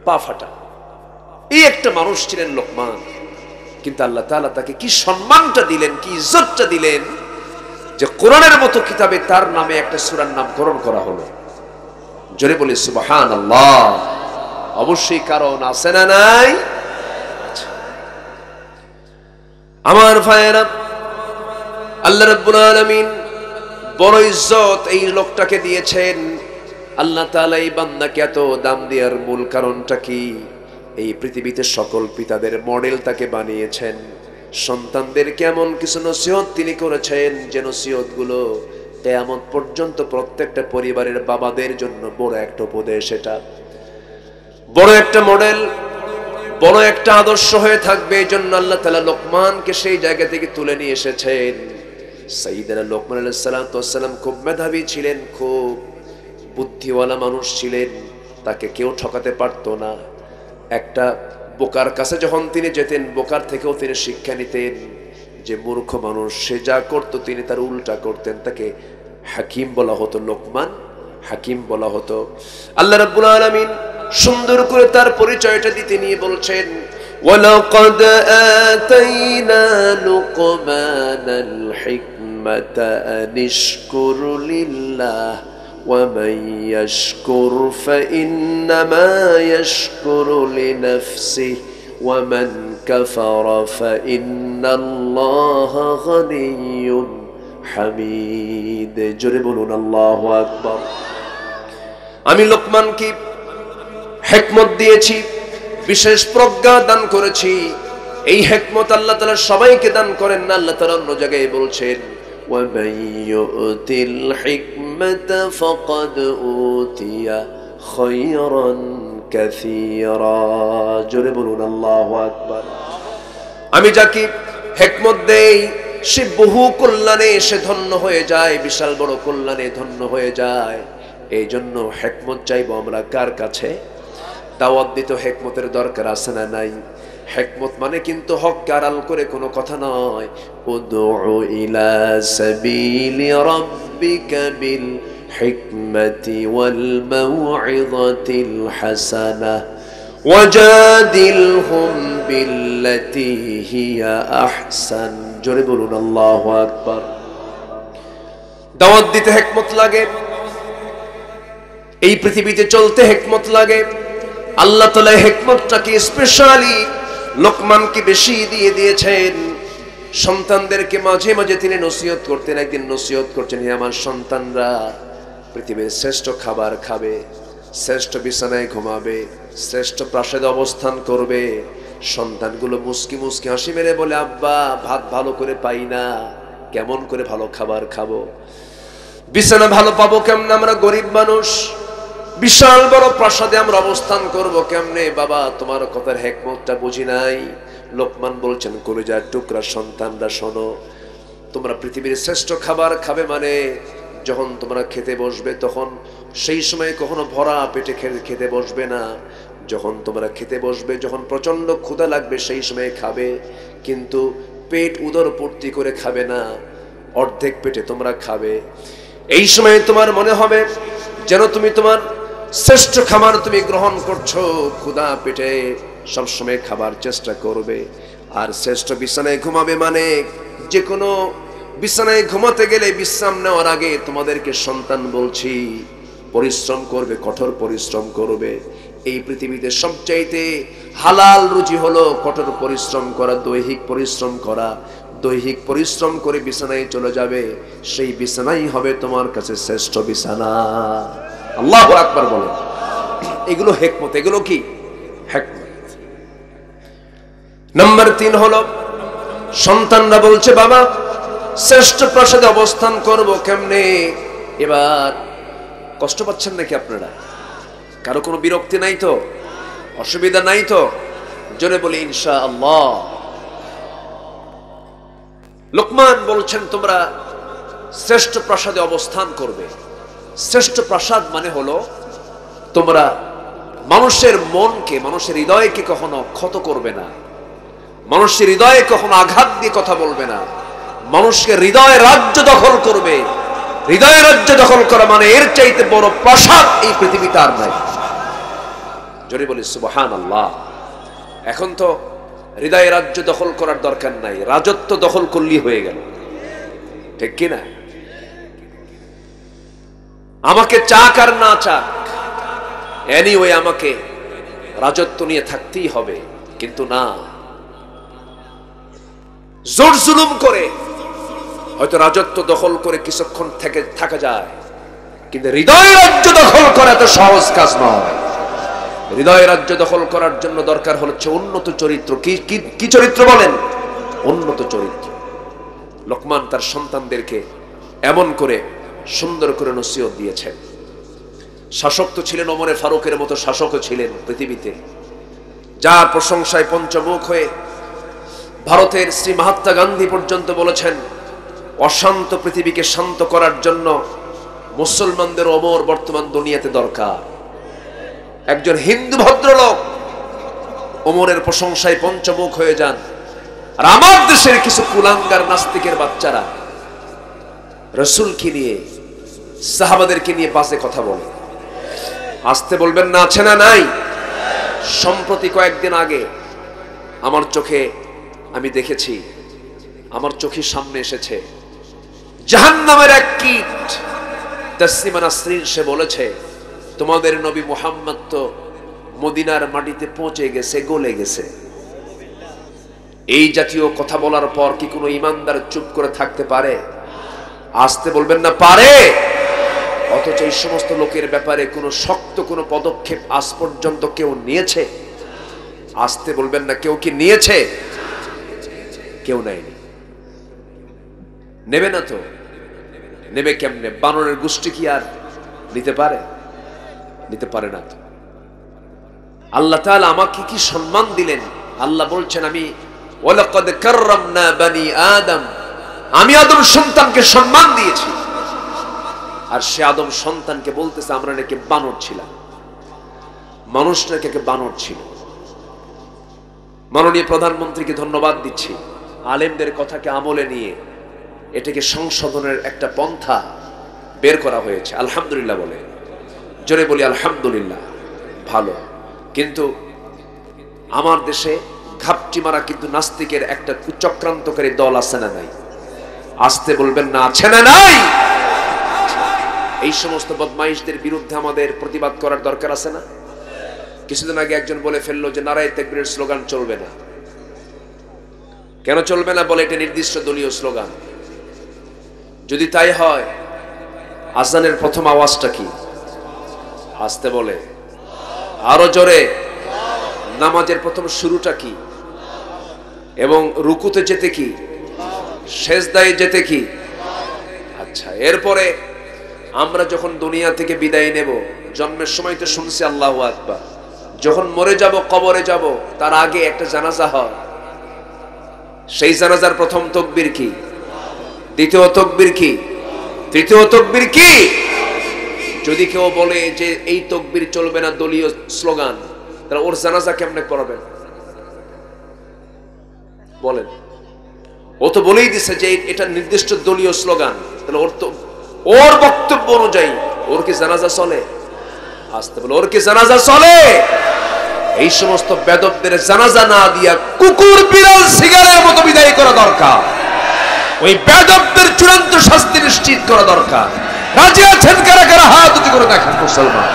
পা ফাটা, এই একটা মানুষ ছিলেন লোকমান। কিন্তু আল্লাহ তাআলা তাকে কি সম্মানটা দিলেন, কি ইজ্জতটা দিলেন, যে কোরআনের মতো কিতাবে তার নামে একটা সূরার নামকরণ করা হলো। জোরে বলি সুবহানাল্লাহ। অবশ্যই কারণ আছে না নাই? আমার ভাইয়েরা, আল্লাহ রাব্বুল আলামিন বড় ইজ্জত এই লোকটাকে দিয়েছেন। আল্লাহ তাআলা এই বান্দাকে এত দাম দেওয়ার মূল কারণটা কি? এই পৃথিবীতে সকল পিতাদের মডেল তাকে বানিয়েছেন। সন্তানদেরকে এমন কিছু নসিহত তিনি করেছেন যে নসিহতগুলো কিয়ামত পর্যন্ত প্রত্যেকটা পরিবারের বাবাদের জন্য বড় একটা উপদেশ। এটা বড় একটা মডেল, বড় একটা আদর্শ হয়ে থাকবে। এই জন্য আল্লাহ তাআলা লোকমানকে সেই জায়গা থেকে তুলে নিয়ে এসেছেন। সাইয়েদনা লোকমান আলাইহিস সালাম খুব মেধাবী ছিলেন, খুব বুদ্ধিওয়ালা মানুষ ছিলেন। তাকে কেউ ঠকাতে পারতো না। একটা বোকার কাছে যখন তিনি যেতেন, বোকার থেকেও তিনি শিক্ষা নিতেন। যে মূর্খ মানুষ, সে যা করতো তিনি তার উল্টা করতেন। তাকে হাকিম বলা হতো, লোকমান হাকিম বলা হতো। আল্লাহ রাব্বুল আলামিন সুন্দর করে তার পরিচয়টা দিতে নিয়ে বলছেন, ওয়ালাকাদ আতাইনা লুকমানাল হিকমাতা আনিশকুর লিল্লাহ ومن يشكر فإنما يشكر لنفسه ومن كفر فإن الله غني حميد জোরে বলুন আল্লাহু আকবার। আমি লোকমানকে হিকমত দিয়েছি, বিশেষ প্রজ্ঞা দান করেছি। এই হিকমত আল্লাহ তাআলা সবাইকে দান করেন না। আল্লাহ তাআলা অন্য জায়গায় বলছেন, وَمَن يُؤْتِ الْحِكْمَةَ فَقَدْ أُوتِيَ خَيْرًا كَثِيرًا জোরে বলুন আল্লাহু আকবার। আমি যাকে হিকমত দেই সে বহু কল্যাণে সে ধন্য হয়ে যায়, বিশাল বড় কল্যাণে ধন্য হয়ে যায়। এই জন্য হিকমত চাইবো আমরা কার কাছে? দাওয়াত দিতে হিকমতের দরকার আছে না নাই? হিকমত মানে কিন্তু হক আড়াল করে কোনো কথা নয়। উদউ ইলা সাবিলি রাব্বিকা বিল হিকমাতি ওয়াল মাউইযাতিল হাসানাহ ওয়াজাদিলহুম বিল্লাতী হিয়া আহসান জোরে বলুন আল্লাহু আকবার। দাওয়াত দিতে হিকমত লাগে, এই পৃথিবীতে চলতে হিকমত লাগে। আল্লাহ তাআলা হিকমতটাকে স্পেশালি লোকমানকে বেশি দিয়ে দিয়েছেন। সন্তানদেরকে মাঝে মাঝে তিনি নসিহত করতেন। একদিন নসিহত করছেন, হে আমার সন্তানরা, পৃথিবীর শ্রেষ্ঠ খাবার খাবে, শ্রেষ্ঠ বিছানায় ঘুমাবে, শ্রেষ্ঠ প্রাসাদে অবস্থান করবে। সন্তানগুলো মুস্কি মুস্কি হাসি মেরে বলে, আব্বা ভাত ভালো করে পাই না, কেমন করে ভালো খাবার খাবো, বিছানা ভালো পাবো কেমনে, আমরা গরিব মানুষ, বিশাল বড় প্রাসাদে আমরা অবস্থান করব কেমনে, বাবা তোমার কথার হিকমতটা বুঝি নাই। লোকমান বলছেন, কলিজার টুকরা সন্তানরা শোনো, তোমরা পৃথিবীর শ্রেষ্ঠ খাবার খাবে মানে যখন তোমরা খেতে বসবে তখন সেই সময় কখনো ভরা পেটে খেতে বসবে না। যখন তোমরা খেতে বসবে, যখন প্রচন্ড ক্ষুধা লাগবে সেই সময় খাবে, কিন্তু পেট উদর পূর্তি করে খাবে না, অর্ধেক পেটে তোমরা খাবে। এই সময় তোমার মনে হবে যেন তুমি তোমার শ্রেষ্ঠ খাবার তুমি গ্রহণ করছো। ক্ষুধা পেটে সবসময় খাবার চেষ্টা করবে। আর শ্রেষ্ঠ বিছানায় ঘুমাবে মানে যে কোনো বিছানায় ঘুমাতে গেলে বিশ্রাম নেওয়ার আগে তোমাদেরকে সন্তান বলছি পরিশ্রম করবে, কঠোর পরিশ্রম করবে। এই পৃথিবীতে সবচাইতে হালাল রুজি হলো কঠোর পরিশ্রম করা, দৈহিক পরিশ্রম করা। দৈহিক পরিশ্রম করে বিছানায় চলে যাবে, সেই বিছানাই হবে তোমার কাছে শ্রেষ্ঠ বিছানা। আল্লাহু আকবার বলেন। এগুলো হিকমত, এগুলো কি হিকমত। নাম্বার 3 হলো সন্তানরা বলছে বাবা শ্রেষ্ঠ প্রাসাদে অবস্থান করব কেমনে? এবার কষ্ট পাচ্ছেন নাকি আপনারা? কারো কোনো বিরক্তি নাই তো? অসুবিধা নাই তো? জোরে বলি ইনশাআল্লাহ। লোকমান বলছেন তোমরা শ্রেষ্ঠ প্রাসাদে অবস্থান করবে। শ্রেষ্ঠ প্রাসাদ মানে হলো তোমরা মানুষের মনকে, মানুষের হৃদয়কে কখনো ক্ষত করবে না, মানুষের হৃদয়ে কখনো আঘাত দিয়ে কথা বলবে না, মানুষকে হৃদয় রাজ্য দখল করবে। হৃদয় রাজ্য দখল করা মানে এর চাইতে বড় প্রাসাদ এই পৃথিবীতে আর নাই। জোরে বলি সুবহানাল্লাহ। এখন তো হৃদয় রাজ্য দখল করার দরকার নাই, রাজত্ব দখল করলেই হয়ে গেল, ঠিক কিনা? আমাকে চাক আর না চাক, এনিওয়ে আমাকে রাজত্ব নিয়ে থাকতেই হবে। কিন্তু না, জোর জুলুম করে হয়তো রাজত্ব দখল করে কিছুক্ষণ থেকে থাকা যায়, কিন্তু হৃদয় রাজ্য দখল করা তো সহজ কাজ নয়। হৃদয় রাজ্য দখল করার জন্য দরকার হচ্ছে উন্নত চরিত্র। কি চরিত্র বলেন? উন্নত চরিত্র। লোকমান তার সন্তানদেরকে এমন করে সুন্দর করে নসিহত দিয়েছেন। শাসক তো ছিলেন, ওমরে ফারুকের মতো শাসকও ছিলেন পৃথিবীতে, যার প্রশংসায় পঞ্চমুখ হয়ে ভারতের শ্রী মহাত্মা গান্ধী পর্যন্ত বলেছেন অশান্ত পৃথিবীকে শান্ত করার জন্য মুসলমানদের ওমর বর্তমান দুনিয়াতে দরকার। একজন হিন্দু ভদ্রলোক ওমরের প্রশংসায় পঞ্চমুখ হয়ে যান, আর আমার দেশের কিছু কুলাঙ্গার নাস্তিকের বাচ্চারা রাসূলকে নিয়ে, সাহাবাদেরকে নিয়ে বাজে কথা বলে। আসতে বলবেন না, আছে না নাই? সম্প্রতি কয়েকদিন আগে আমার চোখে আমি দেখেছি, আমার চোখের সামনে এসেছে জাহান্নামের এক কীট। তাসলিমা নাসরিন সে বলেছে তোমাদের নবী মুহাম্মদ তো মদিনার মাটিতে পৌঁছে গেছে, গলে গেছে। এই জাতীয় কথা বলার পর কি কোনো ইমানদার চুপ করে থাকতে পারে? আসতে বলবেন না, পারে। অথচ এই সমস্ত লোকের ব্যাপারে কোনো শক্ত কোনো পদক্ষেপ আজ পর্যন্ত কেউ নিয়েছে? আসতে বলবেন না, কেউ কি নিয়েছে? কেউ নেয়নি। নেবে না তো? নেবে কেমনে? বানরের গোষ্ঠী কি আর নিতে পারে? নিতে পারে না তো। আল্লাহ তাআলা আমাকে কি সম্মান দিলেন! আল্লাহ বলছেন আমি ওয়ালাকাদ কাররামনা বানি আদম, আমি আদম সন্তানকে সম্মান দিয়েছি। আর সে আদম সন্তানকে বলতেছে আমরা নাকি বানর ছিলাম। মানুষ নাকি বানর ছিল। মাননীয় প্রধানমন্ত্রীকে ধন্যবাদ দিচ্ছি, আলেমদের কথাকে আমলে নিয়ে এটাকে সংশোধনের একটা পন্থা বের করা হয়েছে। আলহামদুলিল্লাহ বলে, জোরে বলি আলহামদুলিল্লাহ। ভালো। কিন্তু আমার দেশে ঘাপটি মারা কিন্তু নাস্তিকের একটা চক্রান্তকারী দল আছে না নাই? আসতে বলবেন না, আছে না নাই? এই সমস্ত বদমাইশদের বিরুদ্ধে আমাদের প্রতিবাদ করার দরকার আছে না? কিছুদিন আগে একজন বলে ফেললো যে নারায়ে তাকবীরের স্লোগান চলবে না। কেন চলবে না? বলে এটা নির্দিষ্ট দলীয় স্লোগান। যদি তাই হয়, আজানের প্রথম আওয়াজটা কি? আসতে বলে আরো জোরে। নামাজের প্রথম শুরুটা কি? এবং রুকুতে যেতে কি? সেজদায় যেতে কি? আচ্ছা, এরপরে আমরা যখন দুনিয়া থেকে বিদায় নেব, জন্মের সময় তো শুনছি আল্লাহু আকবার, যখন মরে যাব, কবরে যাব, তার আগে একটা জানাজা হয়। সেই জানাজার প্রথম তাকবীর কি? দ্বিতীয় তাকবীর কি? তৃতীয় তাকবীর কি? যদি কেউ বলে যে এই তাকবীর চলবে না, দলীয় স্লোগান, তাহলে ওর জানাজা কেমনে পড়াবেন বলেন? ও তো বলেই দিছে যে এটা নির্দিষ্ট দলীয় স্লোগান, তাহলে ওর বক্তব্য অনুযায়ী ওর কি জানাজা চলে? আসতে বলে ওর কি জানাজা চলে? এই সমস্ত বেদবদের জানাজা না দিয়া কুকুর বিড়াল সিগারের মতো বিদায় করা দরকার। ওই বেদবদের চূড়ান্ত শাস্তি নিশ্চিত করা দরকার। রাজি আছেন কারা কারা? হাত উঁচু করে দেখেন মুসলমান।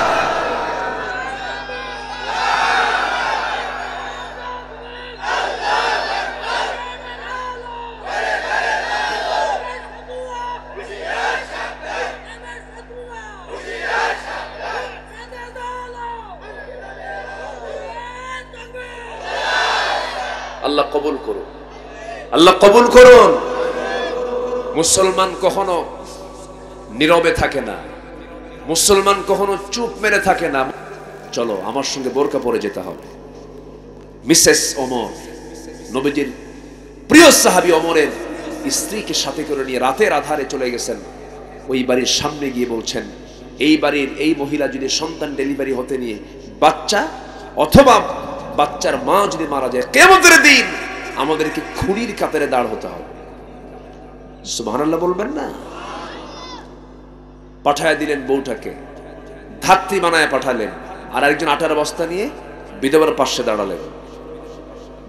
কবুল করুন, আল্লাহ কবুল করুন। মুসলমান কখনো নীরবে থাকে না, মুসলমান কখনো চুপ মেরে থাকে না। চলো আমার সঙ্গে বোরকা পরে যেতে হবে। মিসেস ওমর, নবীজির প্রিয় সাহাবী ওমরের স্ত্রীকে সাথে করে নিয়ে রাতের আধারে চলে গেছেন। ওই বাড়ির সামনে গিয়ে বলছেন, এই বাড়ির এই মহিলা যদি সন্তান ডেলিভারি হতে নিয়ে বাচ্চা অথবা বাচ্চার মা যদি মারা যায়, কিয়ামতের দিন আমাদেরকে খুনির কাতারে দাঁড় হতে হবে। সুবহানাল্লাহ বলবেন না? পাঠায় দিলেন বউটাকে, ধাত্রী বানায় পাঠালেন, আর একজন আটার বস্তা নিয়ে বিধবার পাশে দাঁড়ালেন।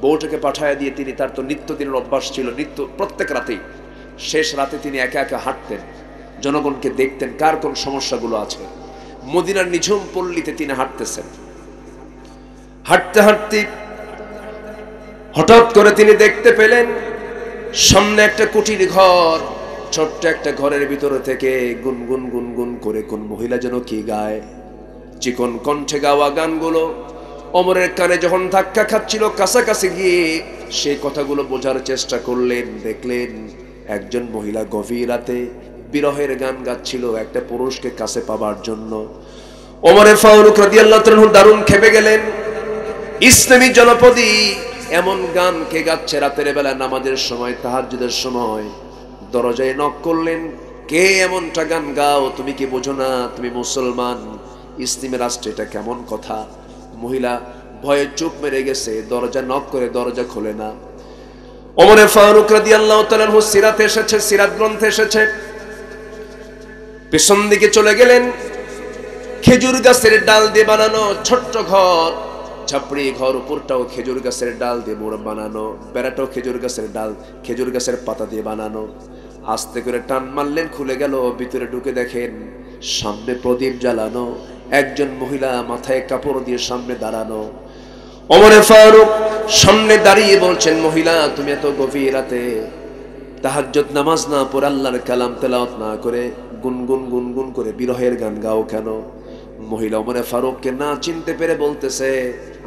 বউটাকে পাঠায় দিয়ে তিনি, তার তো নিত্যদিনের অভ্যাস ছিল, নিত্য প্রত্যেক রাতেই শেষ রাতে তিনি একা একা হাঁটতেন, জনগণকে দেখতেন কার কোন সমস্যাগুলো আছে। মদিনার নিঝুম পল্লীতে তিনি হাঁটতেছেন। হাঁটতে হাঁটতে হঠাৎ করে তিনি দেখতে পেলেন সামনে একটা কুটির ঘর। ছোট্ট একটা ঘরের ভিতরে থেকে গুনগুন গুনগুন করে কোন মহিলা যেন কি গায়। চিকন কণ্ঠে গাওয়া গানগুলো ওমরের কানে যখন ধাক্কা খাচ্ছিল, কাছাকাছি গিয়ে সেই কথাগুলো বোঝার চেষ্টা করলেন। দেখলেন একজন মহিলা গভীর রাতে বিরহের গান গাচ্ছিল একটা পুরুষকে কাছে পাবার জন্য। ওমরে ফারুক রাদিয়াল্লাহু তাআলা দারুণ খেপে গেলেন। ইসলামী জনপদী এমন গান কে গাচ্ছে রাতের বেলা, নামাজের সময়, তাহাজ্জুদের সময়। দরজায় নক করলেন, কে এমনটা গান গাও? তুমি কি বোঝো না তুমি মুসলমান? ইসলামী রাষ্ট্রে এটা কেমন কথা? মহিলা ভয়ে চুপ মেরে গেছে। দরজা নক করে দরজা খোলে না। ওমরে ফারুক রাদিয়াল্লাহু তাআলা সিরাতে এসেছে, সিরাত গ্রন্থে এসেছে, পেছন দিকে চলে গেলেন। খেজুর গাছের ডাল দিয়ে বানানো ছোট্ট ঘর, ছাপড়ি ঘর, উপরটাও খেজুর গাছের ডাল দিয়ে মোড় বানানো, বেড়াটাও খেজুর গাছের ডাল, খেজুর গাছের পাতা দিয়ে বানানো। আস্তে করে টান মারলেন, খুলে গেল। ভিতরে ঢুকে দেখেন সামনে প্রদীপ জ্বালানো, একজন মহিলা মাথায় কাপড় দিয়ে সামনে দাঁড়ানো। ওমরে ফারুক সামনে দাঁড়িয়ে বলছেন, মহিলা তুমি এত গভীর রাতে তাহাজ্জুদ নামাজ না পড়ে, আল্লাহর কালাম তেলাওয়াত না করে গুনগুন গুনগুন করে বিরহের গান গাও কেন? মহিলা ওমরে ফারুককে না চিনতে পেরে বলতেছে,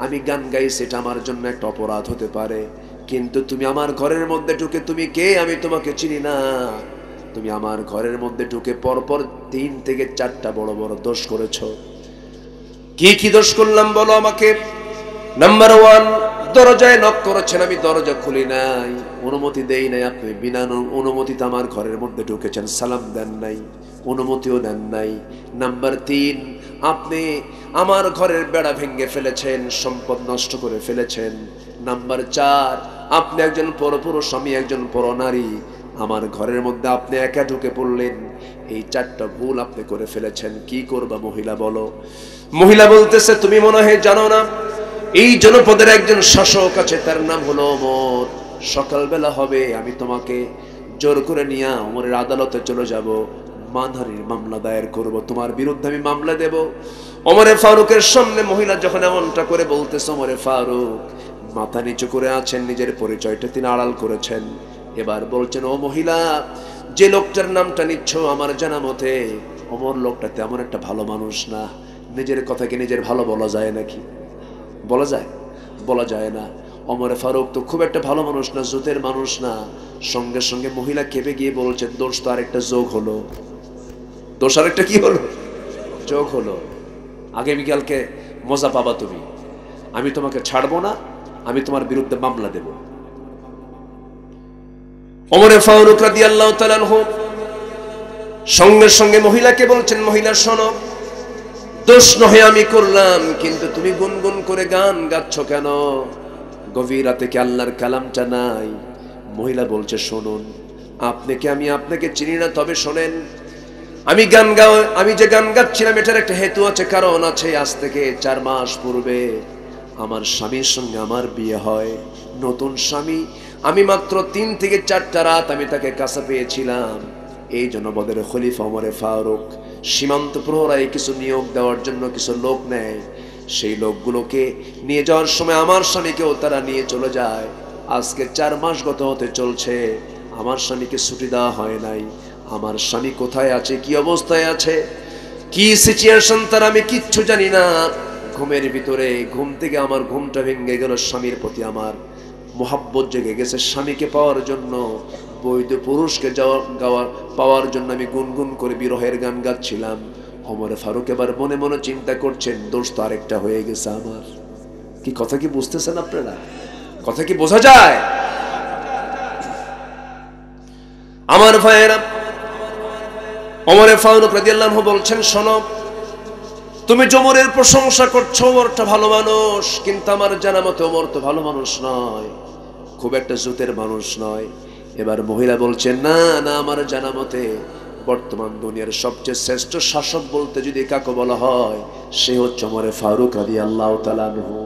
আমি গান গাইছি, এটা আমার জন্য একটা অপরাধ হতে পারে, কিন্তু তুমি আমার ঘরের মধ্যে ঢুকে, তুমি কে আমি তোমাকে চিনি না, তুমি আমার ঘরের মধ্যে ঢুকে পরপর 3 থেকে 4টা বড় বড় দোষ করেছো। কি কি দোষ করলাম বলো আমাকে? নাম্বার 1, দরজায় নক করেছেন, আমি দরজা খুলি নাই, অনুমতি দেই নাই, আপনি বিনা অনুমতিতে আমার ঘরের মধ্যে ঢুকেছেন, সালাম দেন নাই, অনুমতিও দেন নাই। নাম্বার 3, আপনি আমার ঘরের বেড়া ভেঙে ফেলেছেন, সম্পদ নষ্ট করে ফেলেছেন। নাম্বার 4, আপনি একজন পরপুরুষ, আমি একজন পরনারী, আমার ঘরের মধ্যে আপনি একা ঢুকে পড়লেন। এই 4টা ভুল আপনি করে ফেলেছেন। কি করবা মহিলা বলো? মহিলা বলতেছে, তুমি মনে হয় জানো না, এই জনপদের একজন শাসক আছে, তার নাম হলো ওমর। সকালবেলা হবে, আমি তোমাকে জোর করে নিয়ে ওমরের আদালতে চলে যাব, মানহানির মামলা দায়ের করব, তোমার বিরুদ্ধে আমি মামলা দেব। ওমরে ফারুকের সামনে মহিলা যখন এমনটা করে বলতেছে, ওমরে ফারুক মাথা নিচু করে আছেন, নিজের পরিচয়টা তিনি আড়াল করেছেন। এবার বলছেন, ও মহিলা, যে লোকটার নামটা নিচ্ছ আমার জানা মতে ওমর লোকটা তেমন একটা ভালো মানুষ না। নিজের কথাকে নিজের ভালো বলা যায় নাকি? বলা যায়? বলা যায় না। ওমরে ফারুক তো খুব একটা ভালো মানুষ না, জোতের মানুষ না। সঙ্গে সঙ্গে মহিলা কেঁপে গিয়ে বলছে, দোষ তো আরেকটা যোগ হলো। দোষ আরেকটা কি হলো? যোগ হলো। আগামীকালকে মজা পাবা তুমি, আমি তোমাকে ছাড়বো না, আমি তোমার বিরুদ্ধে মামলা দেব। ওমরে ফারুক রাদিয়াল্লাহু তাআলা আনহু সঙ্গে সঙ্গে মহিলাকে বলছেন, মহিলা শোনো, দোষ নহে আমি করলাম, কিন্তু তুমি গুনগুন করে গান গাচ্ছ কেন? গভীর রাতে কি আল্লাহর কালামটা নাই? মহিলা বলছে, শুনুন, আমি আপনাকে চিনি না, তবে শোনেন, আমি যে গান গাচ্ছিলাম এটার একটা হেতু আছে, কারণ আছে। আজ থেকে 4 মাস পূর্বে আমার স্বামীর সঙ্গে আমার বিয়ে হয়, নতুন স্বামী। আমি মাত্র 3 থেকে 4টা রাত আমি তাকে কাছে পেয়েছিলাম। এই জনপদের খলিফা ওমরে ফারুক সীমান্ত প্রহরায় কিছু নিয়োগ দেওয়ার জন্য কিছু লোক নেয়। সেই লোকগুলোকে নিয়ে যাওয়ার সময় আমার স্বামীকেও তারা নিয়ে চলে যায়। আজকে 4 মাস গত হতে চলছে, আমার স্বামীকে ছুটি দেওয়া হয় নাই। আমার স্বামী কোথায় আছে, কি অবস্থায় আছে, কি সিচুয়েশন তার আমি কিচ্ছু জানি না। ঘুমের ভিতরে ঘুম থেকে আমার ঘুমটা ভেঙে গেল, স্বামীর প্রতি আমার মোহাব্বত জেগে গেছে স্বামীকে পাওয়ার জন্য, বৈধ পুরুষকে পাওয়ার জন্য আমি গুনগুন করে বিরহের গান গাচ্ছিলাম। ওমর ফারুক এবার মনে মনে চিন্তা করছেন, দোষ তো আরেকটা হয়ে গেছে আমার। কি কথা কি বুঝতেছেন আপনারা? কথা কি বোঝা যায়? আমার ভাইয়েরা, ওমর ফারুক রাদিয়াল্লাহু আনহু বলছেন, শোনো, তুমি ওমরের প্রশংসা করছো, ওমরটা ভালো মানুষ, কিন্তু আমার জানা মতে ওমর তো ভালো মানুষ নয়, খুব একটা জুতের মানুষ নয়। এবার মহিলা বলছেন, না না, আমার জানা মতে বর্তমান দুনিয়ার সবচেয়ে শ্রেষ্ঠ শাসক বলতে যদি কাকে বলা হয়, সে হচ্ছে ওমরে ফারুক রাদিয়াল্লাহু তাআলা আনহু।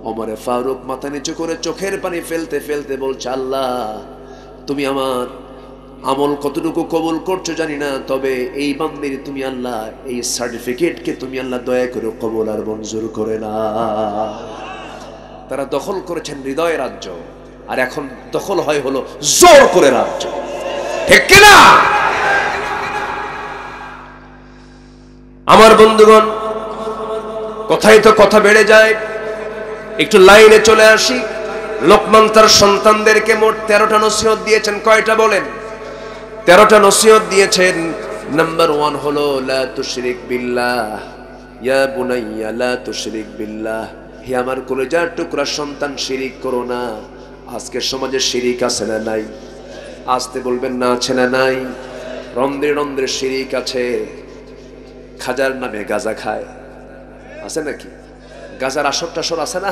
ওমরে ফারুক মাথা নিচু করে চোখের পানি ফেলতে ফেলতে বলছে, আল্লাহ, তুমি আমার আমল কতটুকু কবুল করছো জানি না, তবে এই বান্দির তুমি আল্লাহ এই সার্টিফিকেটকে তুমি আল্লাহ দয়া করে কবুল আর মঞ্জুর করে না। তারা দখল করেছেন হৃদয় রাজ্য, আর এখন দখল হয় হলো জোর করে রাজ্য, ঠিক কিনা? আমার বন্ধুগণ, কথাই তো কথা বেড়ে যায়, একটু লাইনে চলে আসি। লোকমান তার সন্তানদেরকে মোট 13টা নসিহত দিয়েছেন। কয়টা বলেন? 13টা নসিহত দিয়েছেন। নাম্বার 1 হলো লা তুশরিক বিল্লাহ, ইয়া বুনাইয়া লা তুশরিক বিল্লাহ, হে আমার কলিজার টুকরা সন্তান, শিরিক করো না। আজকের সমাজে শিরিক আছে না নাই? আসতে বলবেন না, আছে না নাই? রন্ধ্রে রন্ধ্রে শিরিক আছে। খাজার নামে গাঁজা খায়, আছে নাকি? গাঁজার আসর টাসর আছে না?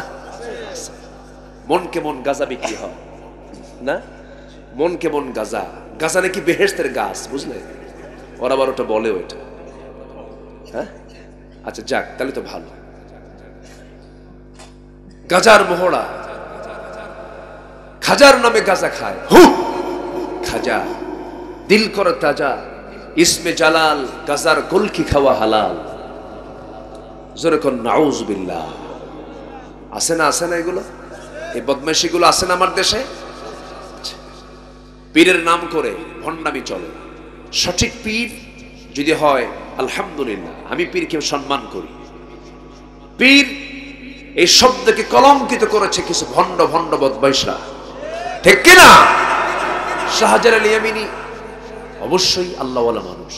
মন কেমন গাঁজা বিক্রি হয় না? মন কেমন গাঁজা, গাঁজা নাকি বেহেশতের গাছ, বুঝলে? ওরা আবার ওটা বলে ওইটা, হ্যাঁ? আচ্ছা যাক, তাহলে তো ভালো। গাঁজার মোহরা, খাজার নামে গাঁজা খায়, হু খাজা, দিল করে তাজা, ইসমে জালাল, গাজার কলকি খাওয়া হালাল। যেরকম নাউজুবিল্লাহ। আছে না, আছে না এগুলো? এই বদমাইশিগুলো আছে না আমার দেশে? পীরের নাম করে ভণ্ডামি চলে। সঠিক পীর যদি হয় আলহামদুলিল্লাহ, আমি পীরকে সম্মান করি। পীর এই শব্দকে কলঙ্কিত করেছে কিছু ভণ্ড ভণ্ড বদমাইশরা, ঠিক কিনা? শাহজালাল ইয়ামিনী অবশ্যই আল্লাহওয়ালা মানুষ।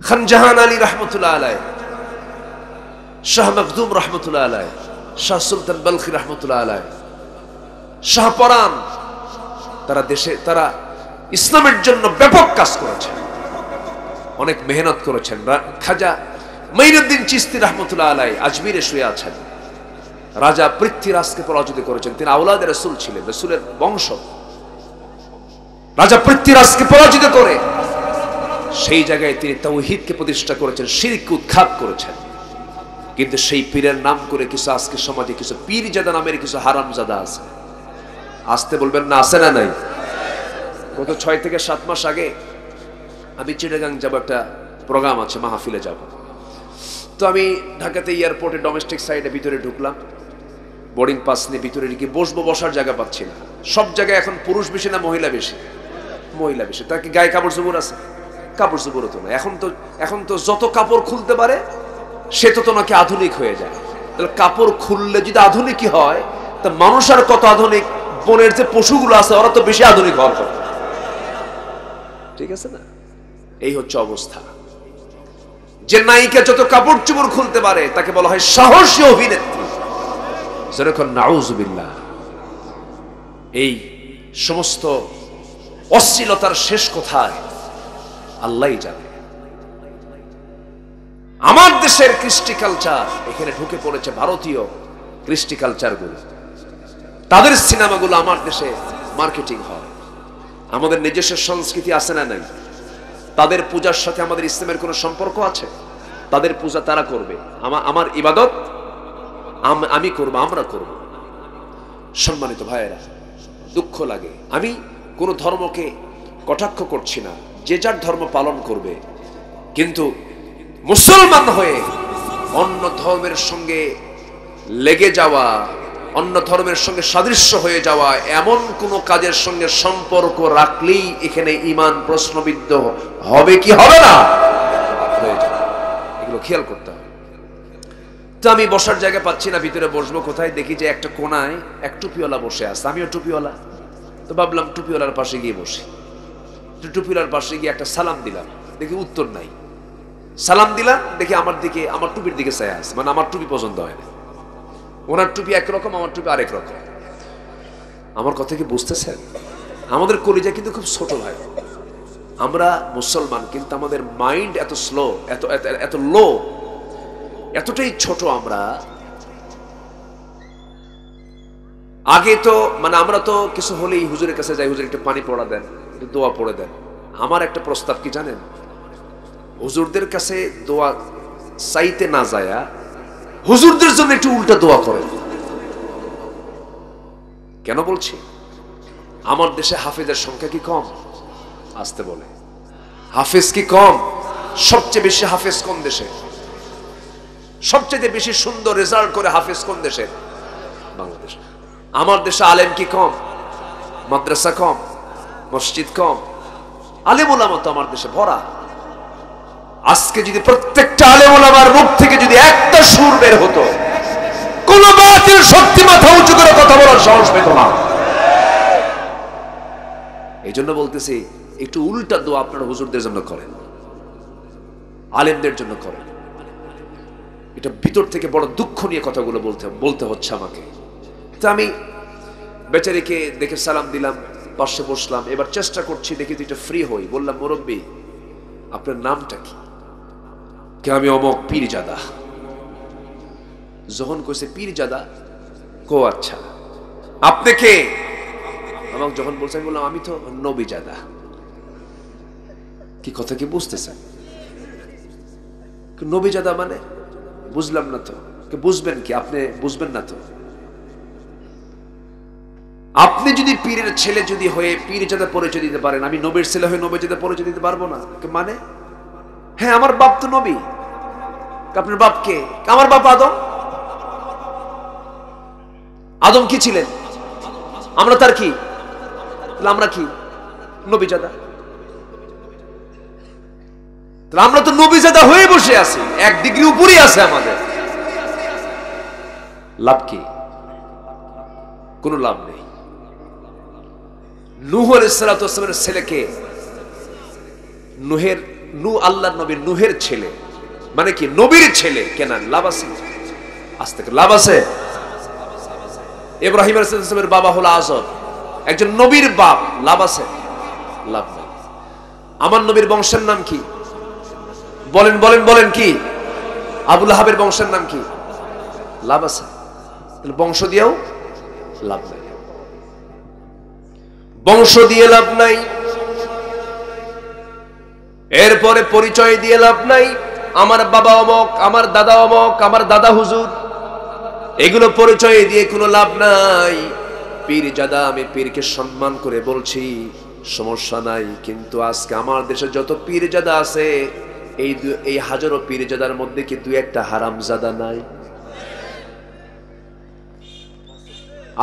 খান জাহান আলী রহমতুল্লাহ আলাইহ, শাহ মখদুম রহমতুল্লাহ আলাইহ, শাহ সুলতান বলখি রহমতুল্লাহ আলাইহ, শাহ পরান, তারা দেশে, তারা ইসলামের জন্য ব্যাপক কাজ করেছেন, অনেক মেহনত করেছেন। খাজা মঈনুদ্দিন চিশতি রহমতুল্লাহ আলাইহ আজমিরে শুয়ে আছেন। রাজা পৃথ্বীরাজকে পরাজিত করেছেন। তিনি আওলাদে রাসূল ছিলেন, রাসূলের বংশ। রাজা পৃথ্বীরাজকে পরাজিত করে সেই জায়গায় তিনি তাওহীদকে প্রতিষ্ঠা করেছেন, শিরককে উৎখাত করেছেন। কিন্তু সেই পীরের নাম করে কিছু আজকে সমাজে কিছু পীরজাদা নামের কিছু হারামজাদা আছে। আসতে বলবেন না, আছে না নাই? গত 6 থেকে 7 মাস আগে আমি চিটাগাং যাব, একটা প্রোগ্রাম আছে, মাহফিলে যাব। তো আমি ঢাকাতে এয়ারপোর্টে ডোমেস্টিক সাইডে ভিতরে ঢুকলাম, বোর্ডিং পাস নিয়ে ভিতরে ঢুকে বসবো, বসার জায়গা পাচ্ছি না। সব জায়গায় এখন পুরুষ বেশি না মহিলা বেশি? মহিলা বেশি। তার কি গায়ে কাপড় চোপড় আছে? কাপড় চোপড় তো না। এখন তো যত কাপড় খুলতে পারে সে তো নাকি আধুনিক হয়ে যায়। তাহলে কাপড় খুললে যদি আধুনিকই হয়, তা মানুষ আর কত আধুনিক? বনের যে পশুগুলো আছে ওরা তো বেশি আধুনিক হওয়ার কথা, ঠিক আছে না? এই হচ্ছে অবস্থা। যে নায়িকা যত কাপড় চোপড় খুলতে পারে তাকে বলা হয় সাহসী অভিনেত্রী। যেরকম নাউজুবিল্লাহ। এই সমস্ত অশ্লীলতার শেষ কোথায় আল্লাহই জানে। আমার দেশের কৃষ্টি কালচার এখানে ঢুকে পড়েছে, ভারতীয় কৃষ্টি কালচার গুলো, তাদের সিনেমাগুলো আমার দেশে মার্কেটিং হয়। আমাদের নিজস্ব সংস্কৃতি আছে না নাই? তাদের পূজার সাথে আমাদের ইসলামের কোনো সম্পর্ক আছে? তাদের পূজা তারা করবে, আমার ইবাদত আমি করব, আমরা করব। সম্মানিত ভাইয়েরা, দুঃখ লাগে, আমি কোনো ধর্মকে কটাক্ষ করছি না, যে যার ধর্ম পালন করবে, কিন্তু মুসলমান হয়ে অন্য ধর্মের সঙ্গে লেগে যাওয়া, অন্য ধর্মের সঙ্গে সাদৃশ্য হয়ে যাওয়া, এমন কোনো কাজের সঙ্গে সম্পর্ক রাখলেই এখানে ঈমান প্রশ্নবিদ্ধ হবে কি হবে না? এগুলো খেয়াল করতে হবে। তো আমি বসার জায়গা পাচ্ছি না, ভিতরে বসবো কোথায়, দেখি যে একটা কোনায় এক টুপিওয়ালা বসে আছে, আমিও টুপিওয়ালা। তো ভাবলাম টুপিওয়ালার পাশে গিয়ে বসি। টুপিওয়ালার পাশে গিয়ে একটা সালাম দিলাম, দেখি উত্তর নাই। সালাম দিলাম, দেখি আমার দিকে, আমার টুপির দিকে চাই আছে, মানে আমার টুপি পছন্দ হয় না। ওনার টুপি একরকম, আমার টুপি আরেক রকম। আমার কথা কি বুঝতেছেন? আমাদের কলিজা কিন্তু খুব ছোট ভাই। আমরা মুসলমান, কিন্তু আমাদের মাইন্ড এত স্লো, এত এত এত লো, এতটাই ছোট। আমরা আগে তো মানে আমরা তো কিছু হলেই হুজুরের কাছে যাই, হুজুর একটু পানি পড়া দেন, একটু দোয়া পড়ে দেন। আমার একটা প্রস্তাব কি জানেন, হুজুরদের কাছে দোয়া চাইতে না যায়া হুজুরদের জন্য একটু উল্টা দোয়া করেন। কেন বলছি? আমার দেশে হাফেজের সংখ্যা কি কম? আসতে বলে হাফেজ কি কম? সবচেয়ে বেশি হাফেজ কোন দেশে? সবচেয়ে বেশি সুন্দর রেজাল্ট করে হাফেজ কোন দেশে? বাংলাদেশ। আমার দেশে আলেম কি কম? মাদ্রাসা কম, মসজিদ কম, আলেম ওলামা তো আমার দেশে ভরা। আজকে যদি প্রত্যেকটা আলেম ওলামার মুখ থেকে যদি একটা সুর বের হতো, কোন বাতিল শক্তি মাথা উঁচু করে কথা বলার সাহস পেত না। এই জন্য বলতেছি, একটু উল্টা দোয়া আপনারা হুজুরদের জন্য করেন, আলেমদের জন্য করেন। এটা ভিতর থেকে বড় দুঃখ নিয়ে কথাগুলো বলতে হচ্ছে আমাকে। তো আমি বেচারিকে দেখে সালাম দিলাম, পাশে বসলাম। এবার চেষ্টা করছি দেখি একটু ফ্রি হই। বললাম, মুরব্বী আপনার নামটা কি? কে? আমি অমক পীরজাদা। যখন কইছে পীরজাদা, কো আচ্ছা আপনি কে? আমাকে যখন বলছে, আমি বললাম আমি তো নবীজাদা। কি কথা কি বুঝতেছেন? নবীজাদা মানে বুঝলাম না তো। বুঝবেন কি? আপনি বুঝবেন না তো। আপনি যদি পীরের ছেলে যদি হয়ে পীরজাদা পরিচয় দিতে পারেন, আমি নবীর ছেলে হয়ে নবীজাদা পরিচয় দিতে পারবো না? মানে হ্যাঁ, আমার বাপ তো নবী। আপনার বাপ কে? আমার বাপ আদম। আদম কি ছিলেন? আমরা তার কি? আমরা কি? নবীজাদা। আমরা তো নবীজাদা হয়ে বসে আছি, এক ডিগ্রি উপরই আছে আমাদের। লাভ কি? কোনো লাভ নেই। নূহ আলাইহিস সালাতু ওয়াস সালামের ছেলেকে আল্লাহর নবী নূহের ছেলে, মানে কি নবীর ছেলে কেনান, লাভ আছে? আজ থেকে লাভ আছে? ইব্রাহিম আলাইহিস সালামের বাবা হলো আজর, একজন নবীর বাপ, লাভ আছে? লাভ নেই। আমার নবীর বংশের নাম কি? বলেন বলেন বলেন কি? আবু লাহাবের বংশের নাম কি? লাভ আছে? বংশ দিয়েও লাভ নাই। বংশ দিয়ে লাভ নাই, এরপরে পরিচয় দিয়ে লাভ নাই। আমার বাবা অমক, আমার দাদা অমক, আমার দাদা হুজুর, এগুলো পরিচয় দিয়ে কোনো লাভ নাই। পীরজাদা, আমি পীরকে সম্মান করে বলছি, সমস্যা নাই। কিন্তু আজকে আমার দেশে যত পীরজাদা আছে, এই হাজারো পীরজাদার মধ্যে কি দুই একটা হারামজাদা নাই?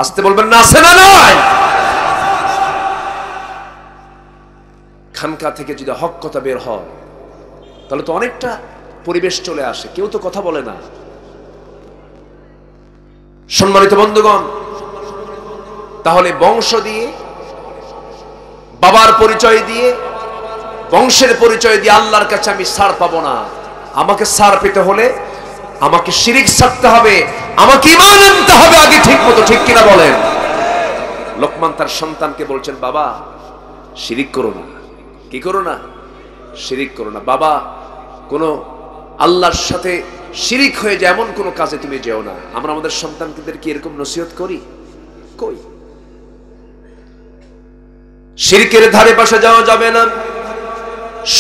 আসতে বলবেন না, আছে না নাই? খানকা থেকে যদি হক কথা বের হয়, তাহলে তো অনেকটা পরিবেশ চলে আসে, কেউ তো কথা বলে না। সম্মানিত বন্ধুগণ, তাহলে বংশ দিয়ে, বাবার পরিচয় দিয়ে, বংশের পরিচয় দিয়ে আল্লাহর কাছে আমি ছাড় পাবো না। আমাকে ছাড় পেতে হলে আমাকে শিরিক ছাড়তে হবে, আমাকে ঈমান আনতে হবে আগে ঠিক মতো, ঠিক কিনা বলেন? লোকমান তার সন্তানকে বলছেন, বাবা শিরিক করো না। কি করো না? শিরিক করো না। বাবা, কোন আল্লাহর সাথে শিরিক হয়ে যায় এমন কোন কাজে তুমি যেও না। আমরা আমাদের সন্তানদের কি এরকম নসিহত করি? কই? শিরকের ধারে পাশে যাওয়া যাবে না,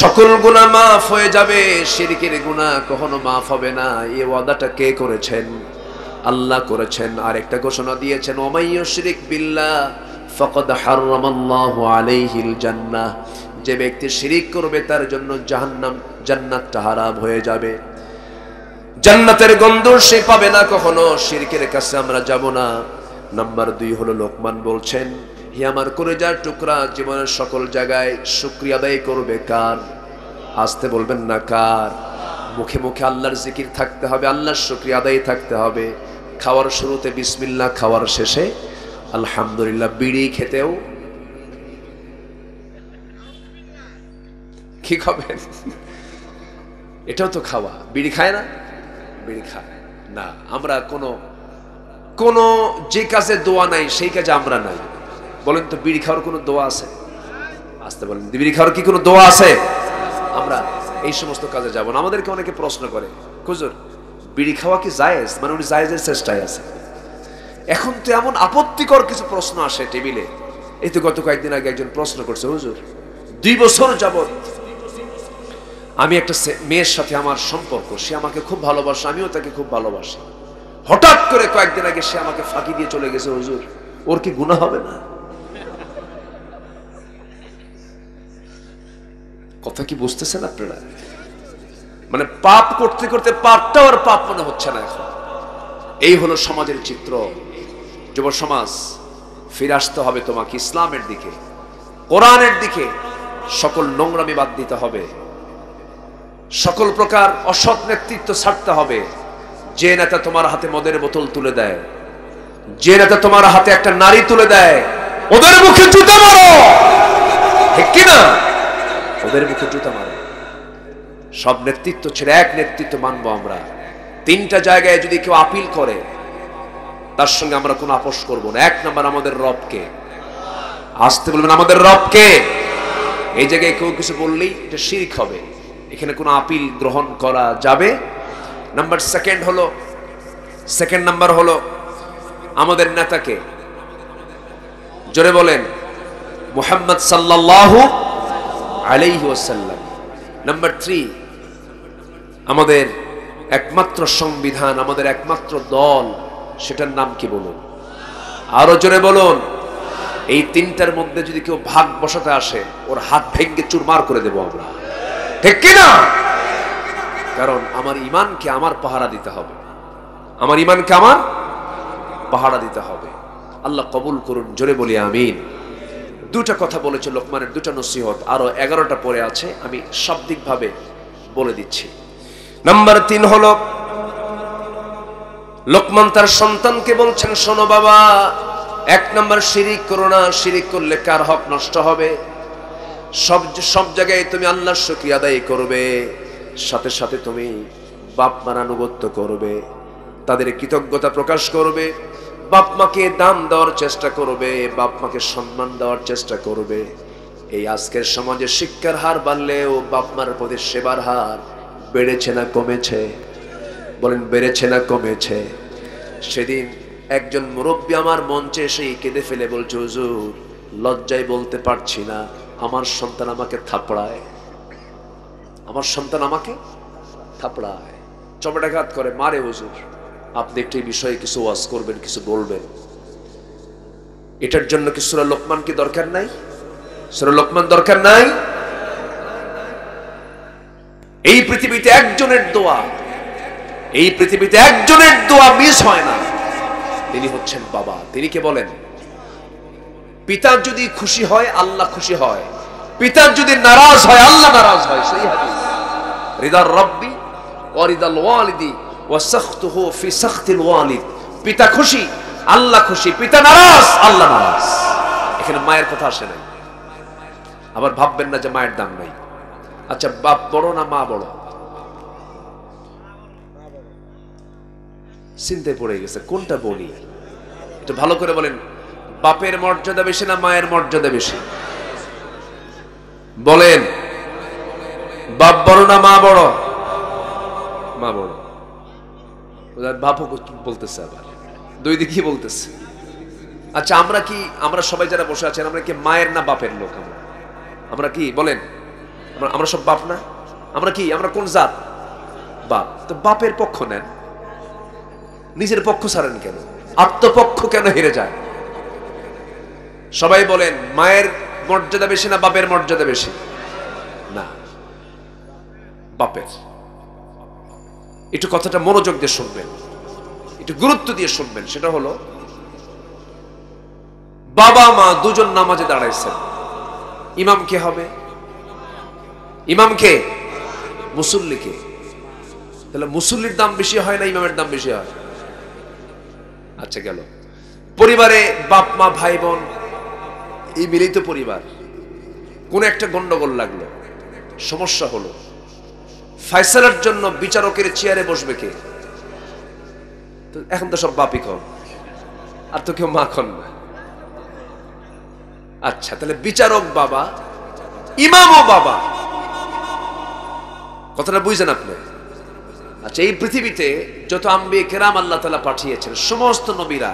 সকল গুনাহ মাফ হয়ে যাবে, শিরকের গুনাহ কখনো মাফ হবে না। এই ওয়াদাটা কে করেছেন? আল্লাহ করেছেন। আর একটা ঘোষণা দিয়েছেন, ওমাইয়ুশরিক বিল্লাহ ফাকাদ হারামাল্লাহু আলাইহিল জান্নাহ। যে ব্যক্তি শিরিক করবে তার জন্য জাহান্নাম, জান্নাতটা হারাম হয়ে যাবে, জান্নাতের গন্ধ সে পাবে না কখনো। শিরকের কাছে আমরা যাব না। নাম্বার 2 হলো, লোকমান বলছেন, হে আমার কলিজার টুকরা, জীবনের সকল জায়গায় শুকরিয়া আদায় করবে কার? আসতে বলবেন না কার? মুখে মুখে আল্লাহর জিকির থাকতে হবে, আল্লাহর শুকরিয়া আদায় থাকতে হবে। খাওয়ার শুরুতে বিসমিল্লাহ, খাওয়ার শেষে আলহামদুলিল্লাহ। বিড়ি খেতেও কি খাবেন? এটাও তো খাওয়া। বিড়ি খায় না? বিড়ি খায় না। আমরা কোন যে কাজে দোয়া নাই সেই কাজে আমরা নাই। বলেন তো বিড়ি খাওয়ার কোনো দোয়া আছে? আসতে বলেন, বিড়ি খাওয়ার কি কোনো দোয়া আছে? আমরা এই সমস্ত কাজে যাব না। আমাদেরকে অনেকে প্রশ্ন করে, হুজুর বিড়ি খাওয়া কি জায়েজ? মানে উনি জায়েজের চেষ্টায় আছে। এখন তো এমন আপত্তিকর কিছু প্রশ্ন আসে টেবিলে। এই তো গত কয়েকদিন আগে একজন প্রশ্ন করছে, হুজুর 2 বছর যাবত আমি একটা মেয়ের সাথে আমার সম্পর্ক, সে আমাকে খুব ভালোবাসে, আমিও তাকে খুব ভালোবাসি। হঠাৎ করে কয়েকদিন আগে সে আমাকে ফাঁকি দিয়ে চলে গেছে, হুজুর ওর কি গুনাহ হবে না? কথা কি বুঝতেছেন আপনারা? মানে পাপ করতে করতে পাপটাও আর পাপ মনে হচ্ছে না এখন। এই হলো সমাজের চিত্র। যুব সমাজ, ফিরে আসতে হবে তোমাকে ইসলামের দিকে, কোরআনের দিকে। সকল নোংরামি বাদ দিতে হবে, সকল প্রকার অসৎ নেতৃত্ব ছাড়তে হবে। যে নেতা তোমার হাতে মদের বোতল তুলে দেয়, যে নেতা তোমার হাতে একটা নারী তুলে দেয়, ওদের মুখে জুতা মারো, ঠিক কিনা? ওদের মুখে জুতা মারো। সব নেতৃত্ব ছেড়ে এক নেতৃত্ব মানবো আমরা। 3টা জায়গায় যদি কেউ আপিল করে তার সঙ্গে আমরা কোনো আপোষ করবো না। 1 নাম্বার আমাদের রবকে, আসতে বলবেন আমাদের রবকে। এই জায়গায় কেউ কিছু বললেই এটা শিরক হবে, এখানে কোনো আপিল গ্রহণ করা যাবে। সেকেন্ড নাম্বার হলো আমাদের নেতাকে, জোরে বলেন মুহাম্মদ সাল্লাল্লাহু আলাইহি ওয়াসাল্লাম। নাম্বার 3 আমাদের একমাত্র সংবিধান, আমাদের একমাত্র দল, সেটার নাম কি বলুন? আরো জোরে বলুন। এই 3টার মধ্যে যদি কেউ ভাগ বসাতে আসে, ওর হাত ভেঙে চুরমার করে দেব আমরা, ঠিক কিনা? কারণ আমার ঈমানকে আমার পাহারা দিতে হবে, আমার ঈমানকে আমার পাহারা দিতে হবে। আল্লাহ কবুল করুন, জোরে বলি আমিন। 2টা কথা বলেছে লোকমানের, 2টা নসিহত, আরো 11টা পরে আছে, আমি শাব্দিকভাবে বলে দিচ্ছি। নাম্বার 3 হলো লোকমান তার সন্তানকে বলছেন, শোনো বাবা, 1 নাম্বার শিরিক করো না। শিরিক করলে কার হক নষ্ট হবে? সব জায়গায় তুমি আল্লাহর শুকরিয়া আদায় করবে, সাথে সাথে তুমি বাপ মার আনুগত্য করবে, তাদের কৃতজ্ঞতা প্রকাশ করবে, বাপ মাকে দান দেওয়ার চেষ্টা করবে, বাপ মাকে সম্মান দেওয়ার চেষ্টা করবে। এই আজকের সমাজে শিক্ষার হার বাড়লেও বাপ মার প্রতি সেবার হার বেড়েছে না কমেছে? বলেন বেড়েছে না কমেছে? সেদিন একজন মুরব্বী আমার মঞ্চে এসে কেঁদে ফেলে বলছে, হুজুর লজ্জায় বলতে পারছি না, আমার সন্তান আমাকে থাপড়ায়, আমার সন্তান আমাকে থাপড়ায়, চপেটাঘাত করে, মারে। হুজুর আপনি একটি বিষয়ে কিছু ওয়াজ করবেন, কিছু বলবেন। এটার জন্য কি সূরা লোকমান কি দরকার নাই? সূরা লোকমান দরকার নাই? এই পৃথিবীতে একজনের দোয়া, এই পৃথিবীতে একজনের দোয়া মিস হয় না, তিনি হচ্ছেন বাবা। তিনি কে বলেন? পিতা যদি খুশি হয় আল্লাহ খুশি হয়, পিতা যদি নারাজ হয় আল্লাহ নারাজ হয়। সেই হাদিস, রিদার রাব্বি ওয়া রিদাল ওয়ালিদি ওয়া সাখতুহু ফি সাখতিল ওয়ালিদ। পিতা খুশি আল্লাহ খুশি, পিতা নারাজ আল্লাহ নারাজ। এখানে মায়ের কথা আসে নাই। আবার ভাববেন না যে মায়ের দাম নাই। আচ্ছা, বাপ বড় না মা বড়? চিন্তায় পড়ে গেছে, কোনটা বলি? একটু ভালো করে বলেন, বাপের মর্যাদা বেশি না মায়ের মর্যাদা বেশি? বলেন, বাপ বড় না মা বড়? মা বড়। বাপও বলতেছে, আবার 2 দিকই বলতেছে। আচ্ছা, আমরা সবাই যারা বসে আছেন, আমরা কি মায়ের না বাপের লোক? আমরা কি বলেন? আমরা সব বাপ না? আমরা কোন জাত? বাপ। তো বাপের পক্ষ নেন, নিজের পক্ষ ছাড়েন কেন? আত্মপক্ষ কেন হেরে যায়? সবাই বলেন, মায়ের মর্যাদা বেশি না বাপের মর্যাদা বেশি? না, বাপের। একটু কথাটা মনোযোগ দিয়ে শুনবেন, একটু গুরুত্ব দিয়ে শুনবেন। সেটা হলো, বাবা মা দুজন নামাজে দাঁড়াইছেন, ইমাম কে হবে? ইমাম কে? মুসল্লি কে? তাহলে মুসল্লির দাম বেশি হয় না ইমামের দাম বেশি হয়? আচ্ছা গেল। পরিবারে বাপ মা ভাই বোন এই মিলিত পরিবার, কোন একটা গন্ডগোল লাগলো, সমস্যা হলো, ফয়সালার জন্য বিচারকের চেয়ারে বসবে কে? এখন তো সব বাপই কম, আর তো কেউ মা খন না। আচ্ছা, তাহলে বিচারক বাবা, ইমামও বাবা, কথাটা বুঝছেন আপনি? আচ্ছা, এই পৃথিবীতে যত আম্বিয়ে কেরাম আল্লাহ তাআলা পাঠিয়েছেন, সমস্ত নবীরা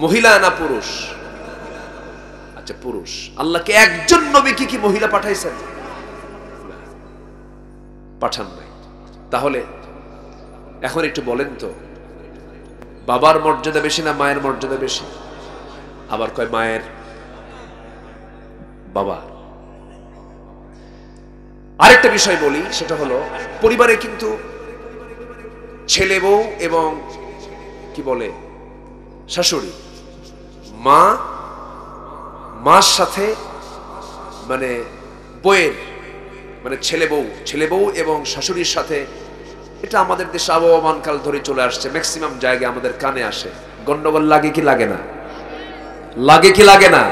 মহিলা না পুরুষ? আচ্ছা, পুরুষ। আল্লাহকে একজন নবীকে কি মহিলা পাঠাইছেন? পাঠান নাই। তাহলে এখন একটু বলেন তো, বাবার মর্যাদা বেশি না মায়ের মর্যাদা বেশি? আবার কয় মায়ের, বাবা। আরেকটা বিষয় বলি, সেটা হলো পরিবারে কিন্তু ছেলে বউ এবং কি বলে শাশুড়ি, মার সাথে মানে বউয়ের মানে ছেলে বউ এবং শাশুড়ির সাথে, এটা আমাদের দেশে আবহমান কাল ধরে চলে আসছে, ম্যাক্সিমাম জায়গায় আমাদের কানে আসে। গন্ডগোল লাগে কি লাগে না? লাগে কি লাগে না?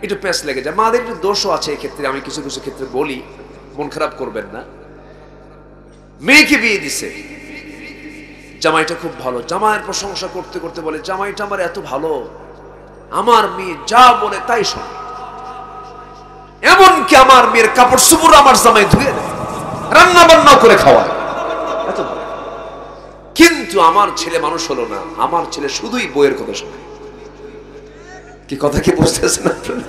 একটু প্যাঁচ লেগে যায়। মাদের একটু দোষও আছে এক্ষেত্রে, আমি কিছু কিছু ক্ষেত্রে বলি, মন খারাপ করবেন না। মেয়েকে বিয়ে দিছে, জামাইটা খুব ভালো, জামাইয়ের প্রশংসা করতে করতে বলে জামাইটা আমার এত ভালো, আমার মেয়ে যা বলে তাই শোনে, এমনকি আমার মেয়ের কাপড় চোপড় আমার জামাই ধুয়ে দেয়, রান্না বান্না করে খাওয়ায়, এত ভালো। কিন্তু আমার ছেলে মানুষ হলো না, আমার ছেলে শুধুই বইয়ের কথা শোনে। কি কথা কি বুঝতেছেন আপনারা?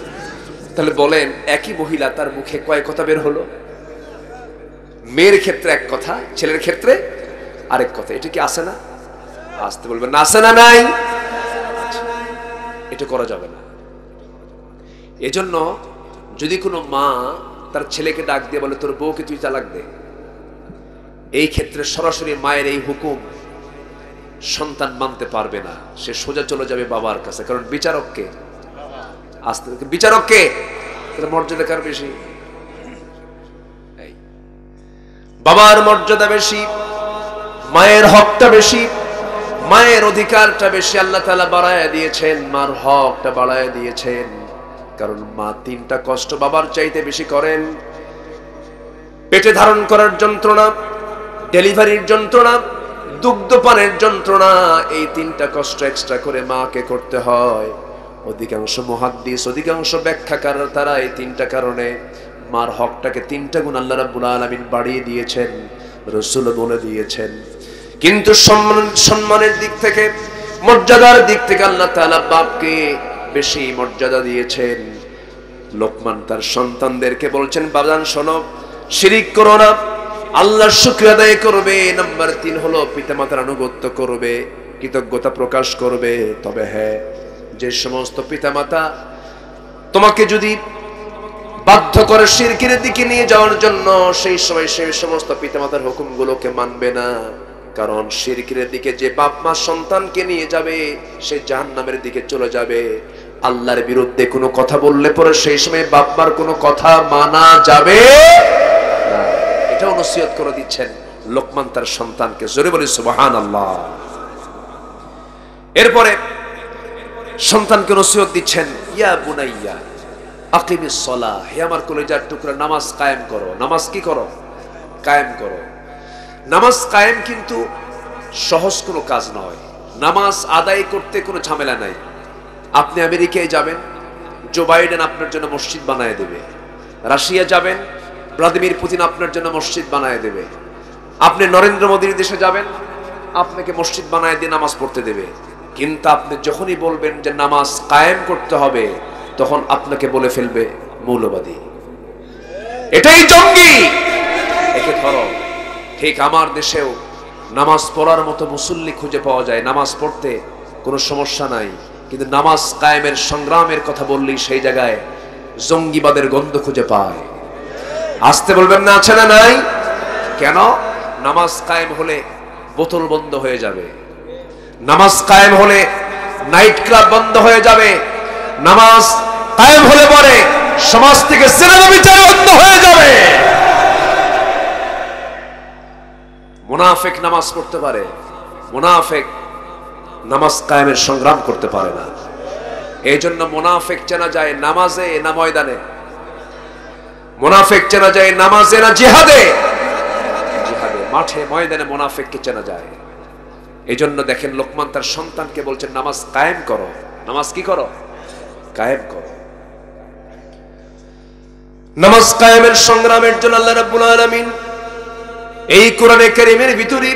তাহলে বলেন, একই মহিলা তার মুখে কয় কথা বের হলো? মেয়ের ক্ষেত্রে এক কথা, ছেলের ক্ষেত্রে আরেক কথা। এটা কি আছে না? আসতে বলবেন না, আছে না নাই? এটা করা যাবে না। এজন্য যদি কোনো মা তার ছেলেকে ডাক দিয়ে বলে তোর বউকে তুই তালাক দে, এই ক্ষেত্রে সরাসরি মায়ের এই হুকুম সন্তান মানতে পারবে না, সে সোজা চলে যাবে বাবার কাছে। কারণ বিচারককে বিচারককে মর্যাদা কার বেশি? বাবার মর্যাদা বেশি, মায়ের হকটা বেশি, মায়ের অধিকারটা বেশি। আল্লাহ তাআলা বাড়ায় দিয়েছেন, মার হকটা বাড়ায় দিয়েছেন। কারণ মা তিনটা কষ্ট বাবার চাইতে বেশি করেন। পেটে ধারণ করার যন্ত্রণা, ডেলিভারির যন্ত্রণা, দুগ্ধপানের যন্ত্রণা, এই তিনটা কষ্ট এক্সট্রা করে মাকে করতে হয়। অধিকাংশ মুহাদ্দিস, অধিকাংশ ব্যাখ্যাকার তারা এই তিনটা কারণে মার হকটাকে তিনটা গুণ আল্লাহ রাব্বুল আলামিন বাড়িয়ে দিয়েছেন, রাসূল বলে দিয়েছেন। কিন্তু সম্মানের দিক থেকে, মর্যাদার দিক থেকে আল্লাহ তাআলা বাপকে বেশি মর্যাদা দিয়েছেন। লোকমান তার সন্তানদেরকে বলছেন, বাজান শোনো, শিরিক করো না, আল্লাহর শুকরিয়া আদায় করবে। নাম্বার 3 হলো পিতামাতার আনুগত্য করবে, কৃতজ্ঞতা প্রকাশ করবে। তবে হ্যাঁ, যে সমস্ত পিতামাতা তোমাকে যদি বাধ্য করে শিরকের দিকে নিয়ে যাওয়ার জন্য, সেই সময় সেই সমস্ত পিতামাতার হুকুমগুলোকে মানবে না। কারণ শিরকের দিকে যে বাপ মা সন্তানকে নিয়ে যাবে, সে জাহান্নামের দিকে চলে যাবে। আল্লাহর বিরুদ্ধে কোনো কথা বললে পরে সেই সময় বাপ মার কোনো কথা মানা যাবে না। এটাও নসিহত করে দিচ্ছেন লোকমান তার সন্তানকে। জোরে বলি সুবহানাল্লাহ। এরপরে সন্তানকে নসিহত দিচ্ছেন, ইয়া বুনাইয়া আকিমিস সালাহ, হে আমার কলিজার টুকরা, নামাজ কায়েম করো। নামাজ কি করো? কায়েম করো। নামাজ কায়েম কিন্তু সহজ কোনো কাজ নয়। নামাজ আদায় করতে কোনো ঝামেলা নাই। আপনি আমেরিকায় যাবেন, জো বাইডেন আপনার জন্য মসজিদ বানায় দেবে। রাশিয়া যাবেন, ভ্লাদিমির পুতিন আপনার জন্য মসজিদ বানায় দেবে। আপনি নরেন্দ্র মোদীর দেশে যাবেন, আপনাকে মসজিদ বানায় দিয়ে নামাজ পড়তে দেবে। কিন্তু আপনি যখনই বলবেন যে নামাজ কায়েম করতে হবে, তখন আপনাকে বলে ফেলবে মৌলবাদী, এটাই জঙ্গি, একে ধরো। ঠিক আমার দেশেও নামাজ পড়ার মতো মুসল্লি খুঁজে পাওয়া যায়, নামাজ পড়তে কোনো সমস্যা নাই। কিন্তু নামাজ কায়েমের সংগ্রামের কথা বললেই সেই জায়গায় জঙ্গিবাদের গন্ধ খুঁজে পায়। আসতে বলবেন না, আছে না নাই? কেন? নামাজ কায়েম হলে বোতল বন্ধ হয়ে যাবে, নামাজ কায়েম হলে নাইট ক্লাব বন্ধ হয়ে যাবে, নামাজ কায়েম হলে পরে সমাজ থেকে সিনেমা বিচার বন্ধ হয়ে যাবে। মুনাফিক নামাজ পড়তে পারে, মুনাফিক নামাজ কায়েমের সংগ্রাম করতে পারে না। এই জন্য মুনাফিক চেনা যায় নামাজে না ময়দানে? মুনাফিক চেনা যায় নামাজে না জিহাদে? জিহাদে, মাঠে ময়দানে মুনাফিককে চেনা যায়। এই জন্য দেখেন লোকমান তার সন্তানকে বলছেন নামাজ কায়েম করো। নামাজ কি করো? কায়েম করো। নামাজ কায়েমের সংগ্রামের জন্য আল্লাহ রাব্বুল আলামিন এই কোরআনে কারীমের ভিতরে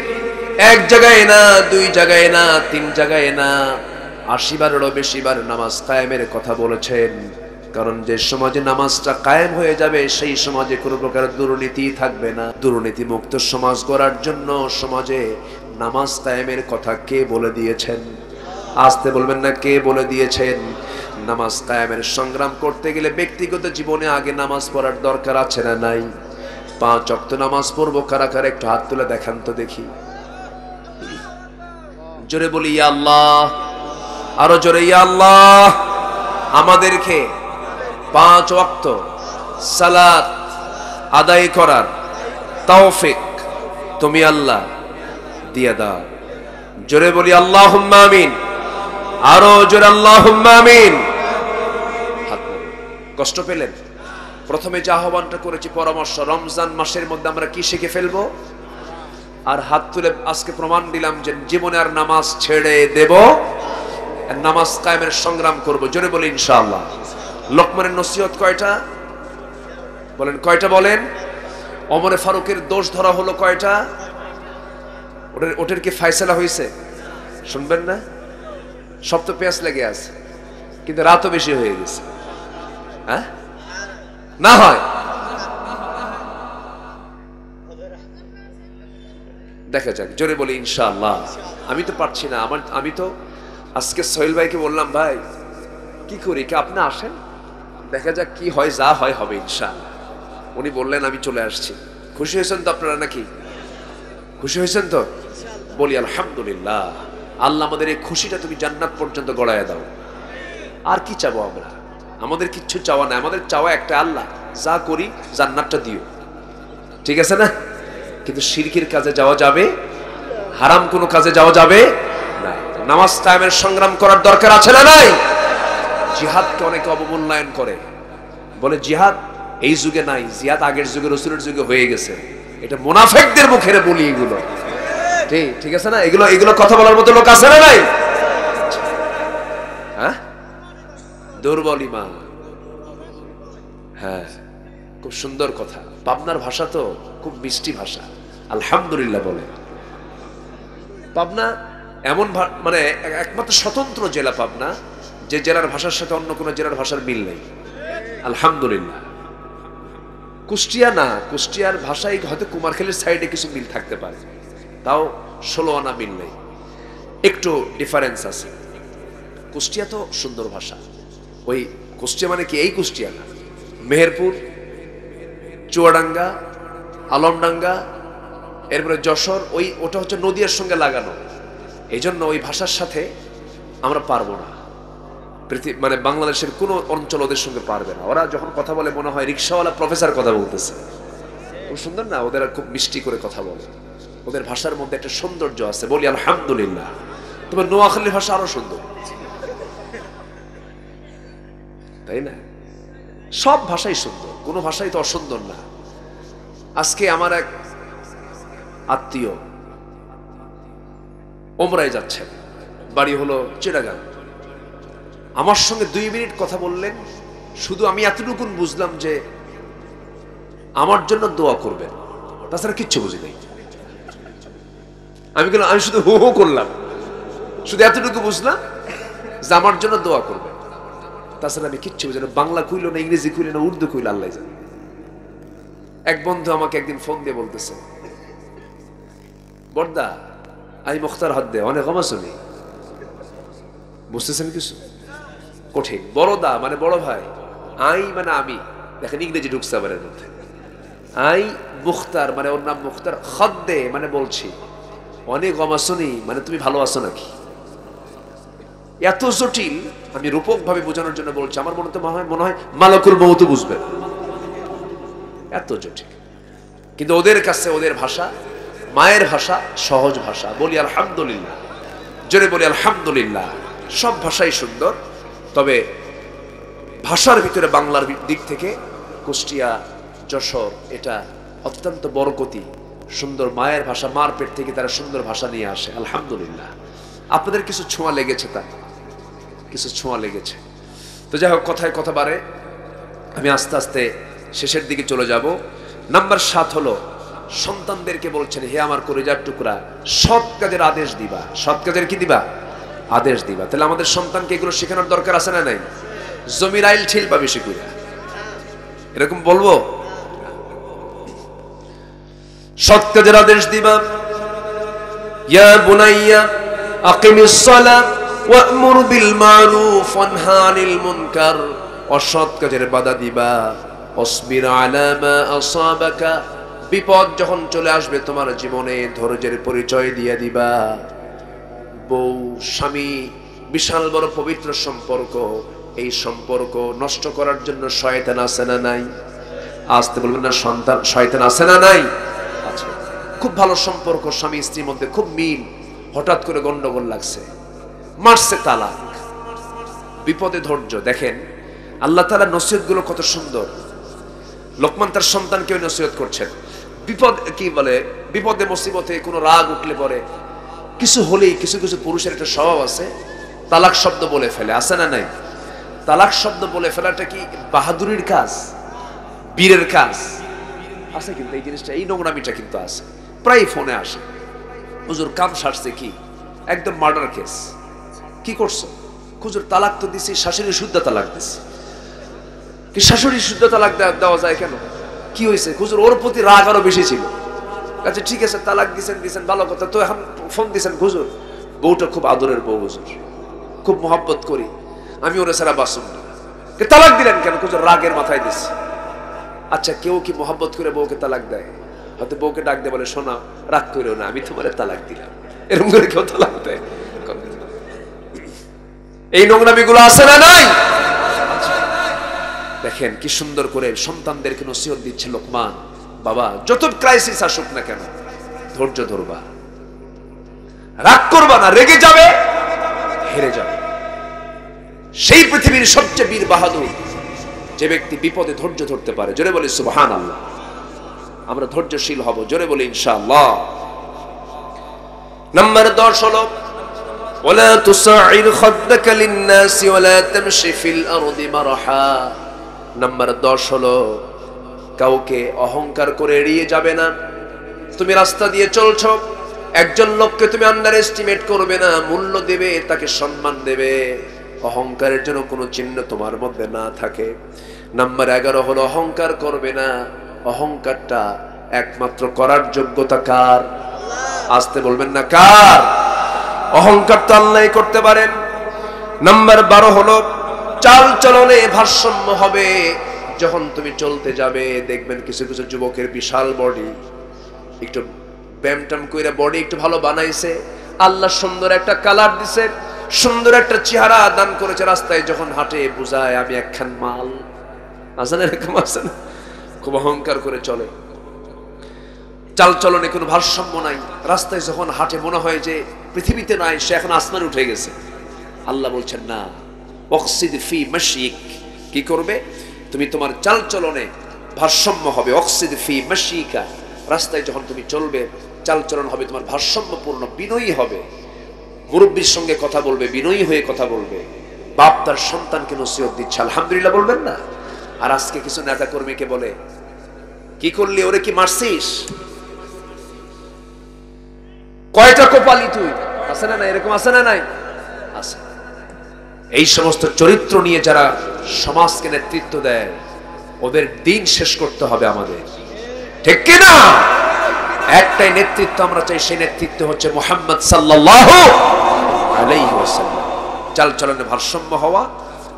এক জায়গায় না, দুই জায়গায় না, তিন জায়গায় না, ৮০ বারেরও বেশি বার নামাজ কায়েমের কথা বলেছেন। কারণ যে সমাজে নামাজটা কায়েম হয়ে যাবে সেই সমাজে কোনো প্রকার দুর্নীতি থাকবে না। দুর্নীতি মুক্ত সমাজ গড়ার জন্য সমাজে নামাজ কায়েমের কথা কে বলে দিয়েছেন? আসতে বলবেন না, কে বলে দিয়েছেন? নামাজ কায়েমের সংগ্রাম করতে গেলে ব্যক্তিগত জীবনে আগে নামাজ পড়ার দরকার আছে না নাই? 5 ওয়াক্ত নামাজ পড়বো কারা কারা একটু হাত তুলে দেখান তো দেখি। জোরে বলি ইয়া আল্লাহ, আরো জোরে ইয়া আল্লাহ। আমাদেরকে 5 ওয়াক্ত সালাত আদায় করার তৌফিক তুমি আল্লাহ দিয়ে দাও। জোরে বলি আল্লাহুম্মা আমিন, আরো জোরে আল্লাহুম্মা আমিন। কষ্ট পেলেন? প্রথমে যে আহ্বানটা করেছি পরামর্শ, রমজান মাসের মধ্যে আমরা কি শিখে ফেলবো? আর হাত তুলে আজকে প্রমাণ দিলাম যে জীবনে আর নামাজ ছেড়ে দেব, নামাজ কায়েমের সংগ্রাম করব। জোরে বলি ইনশাআল্লাহ। লোকমানের নসিহত কয়টা বলেন? কয়টা বলেন? ওমরে ফারুকের দোষ ধরা হলো কয়টা? ওটার কি ফয়সালা হয়েছে? শুনবেন না? সব তো পেঁয়াজ লেগে আছে, কিন্তু রাতও বেশি হয়ে গেছে। হ্যাঁ না হয় দেখা যাক। জোরে বলি ইনশাআল্লাহ। আমি তো পারছি না, আমি তো আজকে সোহেল ভাইকে বললাম ভাই কি করি, কি আপনি আসেন, দেখা যাক কি হয়, যা হয় হবে ইনশাআল্লাহ। উনি বললেন আমি চলে আসছি। খুশি হয়েছেন তো আপনারা নাকি? খুশি হয়েছেন তো? বলি আলহামদুলিল্লাহ। আল্লাহ আমাদের এই খুশিটা তুমি জান্নাত পর্যন্ত গড়াইয়া দাও। আর কি চাবো আমরা? আমাদের কিচ্ছু চাওয়া নাই, আমাদের চাওয়া একটা, আল্লাহ যা করি জান্নাতটা দিও। ঠিক আছে না? কিন্তু শিরকির কাজে যাওয়া যাবে, হারাম কোনো কাজে যাওয়া যাবে না। নামাজ কায়েমের সংগ্রাম করার দরকার আছে না নাই? জিহাদকে অনেকে অবমূল্যায়ন করে, বলে জিহাদ এই যুগে নাই, জিহাদ আগের যুগে রাসূলের যুগে হয়ে গেছে। এটা মুনাফিকদের মুখের বলি এগুলো। ঠিক আছে না? এগুলো কথা বলার মতো লোক আছে না নাই? হ্যাঁ, দুর্বল ঈমান। হ্যাঁ, খুব সুন্দর কথা। পাবনার ভাষা তো খুব মিষ্টি ভাষা, আলহামদুলিল্লাহ বলে। পাবনা এমন মানে একমাত্র স্বতন্ত্র জেলা পাবনা, যে জেলার ভাষার সাথে অন্য কোনো জেলার ভাষার মিল নেই, আলহামদুলিল্লাহ। কুষ্টিয়া না, কুষ্টিয়ার ভাষায় হয়তো কুমারখালীর সাইডে কিছু মিল থাকতে পারে, তাও 16 আনা মিল নেই, একটু ডিফারেন্স আছে। কুষ্টিয়া তো সুন্দর ভাষা। ওই কুষ্টিয়া মানে কি এই কুষ্টিয়া না, মেহেরপুর, চুয়াডাঙ্গা, আলমডাঙ্গা, এরপরে যশোর, ওটা হচ্ছে নদীর সঙ্গে লাগানো। এই জন্য ওই ভাষার সাথে আমরা পারবো না। মানে বাংলাদেশের কোনো অঞ্চল ওদের সঙ্গে পারবে না। ওরা যখন কথা বলে মনে হয় রিক্সাওয়ালা প্রফেসর কথা বলতেছে। খুব সুন্দর না? ওদের খুব মিষ্টি করে কথা বলে, ওদের ভাষার মধ্যে একটা সৌন্দর্য আছে। বলি আলহামদুলিল্লাহ। তোমার নোয়াখালীর ভাষা আরো সুন্দর, তাই না? সব ভাষাই সুন্দর, কোনো ভাষাই তো অসুন্দর না। আজকে আমার এক আত্মীয় ওমরায় যাচ্ছেন, বাড়ি হলো চিটাগাং। আমার সঙ্গে 2 মিনিট কথা বললেন, শুধু আমি এতটুকুন বুঝলাম যে আমার জন্য দোয়া করবেন, তাছাড়া কিচ্ছু বুঝি নাই। আমি শুধু হু হু করলাম, শুধু এতটুকু বুঝলাম যে আমার জন্য দোয়া করবেন, তাছাড়া আমি কিচ্ছু বুঝি না। বাংলা কইল না, ইংরেজি কইল না, উর্দু কইল, আল্লাহ জানে। এক বন্ধু আমাকে একদিন ফোন দিয়ে বলতেছে, বর্দা আই মুখতার হাত দে অনেক কমাশুনি। বুঝতেছেন কিছু? কঠিন। বড়দা মানে বড় ভাই, আই মানে আমি। দেখেন ইংরেজি ঢুকছে আবার এর মধ্যে। আই মুখতার মানে ওর নাম মুখতার, খদ্দে মানে বলছি, অনেক কমাশুনি মানে তুমি ভালো আছো নাকি। এত জটিল, আমি রূপক ভাবে বোঝানোর জন্য বলছি। আমার মনে হয় মালাকুল মউত বুঝবেন, এত জটিল। কিন্তু ওদের কাছে ওদের ভাষা মায়ের ভাষা সহজ ভাষা, বলি আলহামদুলিল্লাহ, জোরে বলি আলহামদুলিল্লাহ। সব ভাষাই সুন্দর, তবে ভাষার ভিতরে বাংলার দিক থেকে কুষ্টিয়া, যশোর এটা অত্যন্ত বরকতি, সুন্দর মায়ের ভাষা, মার পেট থেকে তারা সুন্দর ভাষা নিয়ে আসে। আলহামদুলিল্লাহ, আপনাদের কিছু ছোঁয়া লেগেছে, তা কিছু ছোঁয়া লেগেছে। তো যাই হোক, কথায় কথা বাড়ে, আমি আস্তে আস্তে শেষের দিকে চলে যাব। নাম্বার 7 হলো, সন্তানদেরকে বলছেন, হে আমার কলিজার টুকরা, সৎ কাজের আদেশ দিবা। সৎ কাজের কি দিবা? আদেশ দিবা। তাহলে আমাদের সন্তানকে এগুলো শেখানোর দরকার আছে না নাই? জমির আইল ঠিক পাবে শিখুয়া, এরকম বলবো? সৎ কাজের আদেশ দিবা। ইয়া বুনাইয়া আকিমিস সালাত ওয়া'মুর বিল মারুফ ওয়ানহা আনিল মুনকার। অসৎ কাজের বাধা দিবা। অসবির আলা মা আসাবাকা, বিপদ যখন চলে আসবে তোমার জীবনে ধৈর্যের পরিচয় দিয়ে দিবা। বউ স্বামী বিশাল বড় পবিত্র সম্পর্ক, এই সম্পর্ক নষ্ট করার জন্য শয়তান আছে না নাই? আসতে বলবেন না, সন্তান শয়তান আছে না নাই? আচ্ছা, খুব ভালো সম্পর্ক, স্বামী স্ত্রীর মধ্যে খুব মিল, হঠাৎ করে গন্ডগোল লাগছে, মারছে তালাক, বিপদে ধৈর্য। দেখেন আল্লাহ তাআলা নসিহত গুলো কত সুন্দর। লোকমান তার সন্তানকে নসিহত করছেন। বিপদ কি বলে, বিপদে মুসিবতে কোনো রাগ উঠলে পরে কিছু হলেই কিছু কিছু পুরুষের একটা স্বভাব আছে, তালাক শব্দ বলে ফেলে, আছে না নাই? তালাক শব্দ বলে ফেলাটা কি বাহাদুরির কাজ, বীরের কাজ? আছে কিন্তু এই জিনিসটা, এই নোংরামিটা কিন্তু আছে। প্রায় ফোনে আসে, হুজুর কাম সারছে কি, একদম মার্ডার কেস, কি করছো? হুজুর তালাক তো দিছি, শাশুড়ি শুদ্ধ তালাক দিছি। কি শাশুড়ি শুদ্ধ তালাক দেওয়া যায় কেন? কি হয়েছে? হুজুর ওর প্রতি রাগ আরো বেশি ছিল। আচ্ছা ঠিক আছে, তালাক দিছেন ভালো কথা, তো এখন ফোন দিছেন হুজুর, বউটা খুব আদরের বউ হুজুর, খুব মোহাব্বত করি, আমি ওরা ছাড়া বাসুন না। তালাক দিলেন কেন? হুজুর রাগের মাথায় দিছি। আচ্ছা, কেউ কি মোহাব্বত করে বউকে তালাক দেয়? হয়তো বউকে ডাক দিয়ে বলে, শোনা রাগ করেও না, আমি তোমার তালাক দিলাম। এরকম করে কেউ তালাক দেয়? এই নোংরামি গুলো আছে না নাই? দেখেন কি সুন্দর করে সন্তানদেরকে নসিহত দিচ্ছে লোকমান। বাবা, যত ক্রাইসিস আসুক না কেন, ধৈর্য ধরবা, রাগ করবা না, রেগে যাবে হেরে যাবে। সেই পৃথিবীর সবচেয়ে বীর বাহাদুর যে ব্যক্তি বিপদে ধৈর্য ধরতে পারে। জোরে বলি সুবহানাল্লাহ। আমরা ধৈর্যশীল হব, জোরে বলি ইনশাআল্লাহ। নাম্বার 10 হলো, ওয়ালা তুসাইর খাদ্দাকা লিন-নাসি ওয়ালা তামশি ফিল আরদি মারহা। নাম্বার 10 হলো, কাউকে অহংকার করে এড়িয়ে যাবে না। তুমি রাস্তা দিয়ে চলছো, একজন লোককে তুমি আন্ডার এস্টিমেট করবে না, মূল্য দেবে, তাকে সম্মান দেবে, অহংকারের জন্য কোনো চিহ্ন তোমার মধ্যে না থাকে। নাম্বার 11 হলো, অহংকার করবে না। অহংকারটা একমাত্র করার যোগ্যতা কার? আসতে বলবেন না, কার? অহংকার তো আল্লাহই করতে পারেন। নাম্বার 12 হলো, চাল চলনে ভারসাম্য হবে। যখন তুমি চলতে যাবে দেখবেন কিছু কিছু যুবকের বিশাল বডি, একটু ব্যায়াম কইরা বডি একটু ভালো বানাইছে, আল্লাহ সুন্দর একটা কালার দিছে, সুন্দর একটা চেহারা দান করেছে, রাস্তায় যখন হাঁটে বুঝায় আমি একখান মাল। আছে না এরকম? আছে না? খুব অহংকার করে চলে, চাল চলনে কোনো ভারসাম্য নাই, রাস্তায় যখন হাঁটে মনে হয় যে পৃথিবীতে নাই, সে এখন আসমানে উঠে গেছে। আল্লাহ বলছেন না, অক্সিদ ফি মাশিক। কি করবে? তুমি তোমার চাল চলনে ভারসাম্য হবে। অক্সিদ ফি মাশিকা, রাস্তায় যখন তুমি চলবে চাল চলন হবে তোমার ভারসাম্যপূর্ণ, বিনয়ী হবে। মুরব্বীর সঙ্গে কথা বলবে, বিনয়ী হয়ে কথা বলবে। বাপ তার সন্তানকে নসিহত দিচ্ছে, আলহামদুলিল্লাহ বলবেন না? আর আজকে কিছু নেতা কর্মীকে বলে, কি করলি, ওরে কি মারছিস, কয়টা কোপালি তুই? আছে না নাই? এরকম আছে না নাই? আছে। এই সমস্ত চরিত্র নিয়ে যারা সমাজকে নেতৃত্ব দেয়, ওদের দিন শেষ করতে হবে আমাদের, ঠিক কি না? একটাই নেতৃত্ব আমরা চাই, সেই নেতৃত্ব হচ্ছে মুহাম্মদ সাল্লাল্লাহু আলাইহি ওয়াসাল্লাম। চাল চলনে ভারসাম্য হওয়া।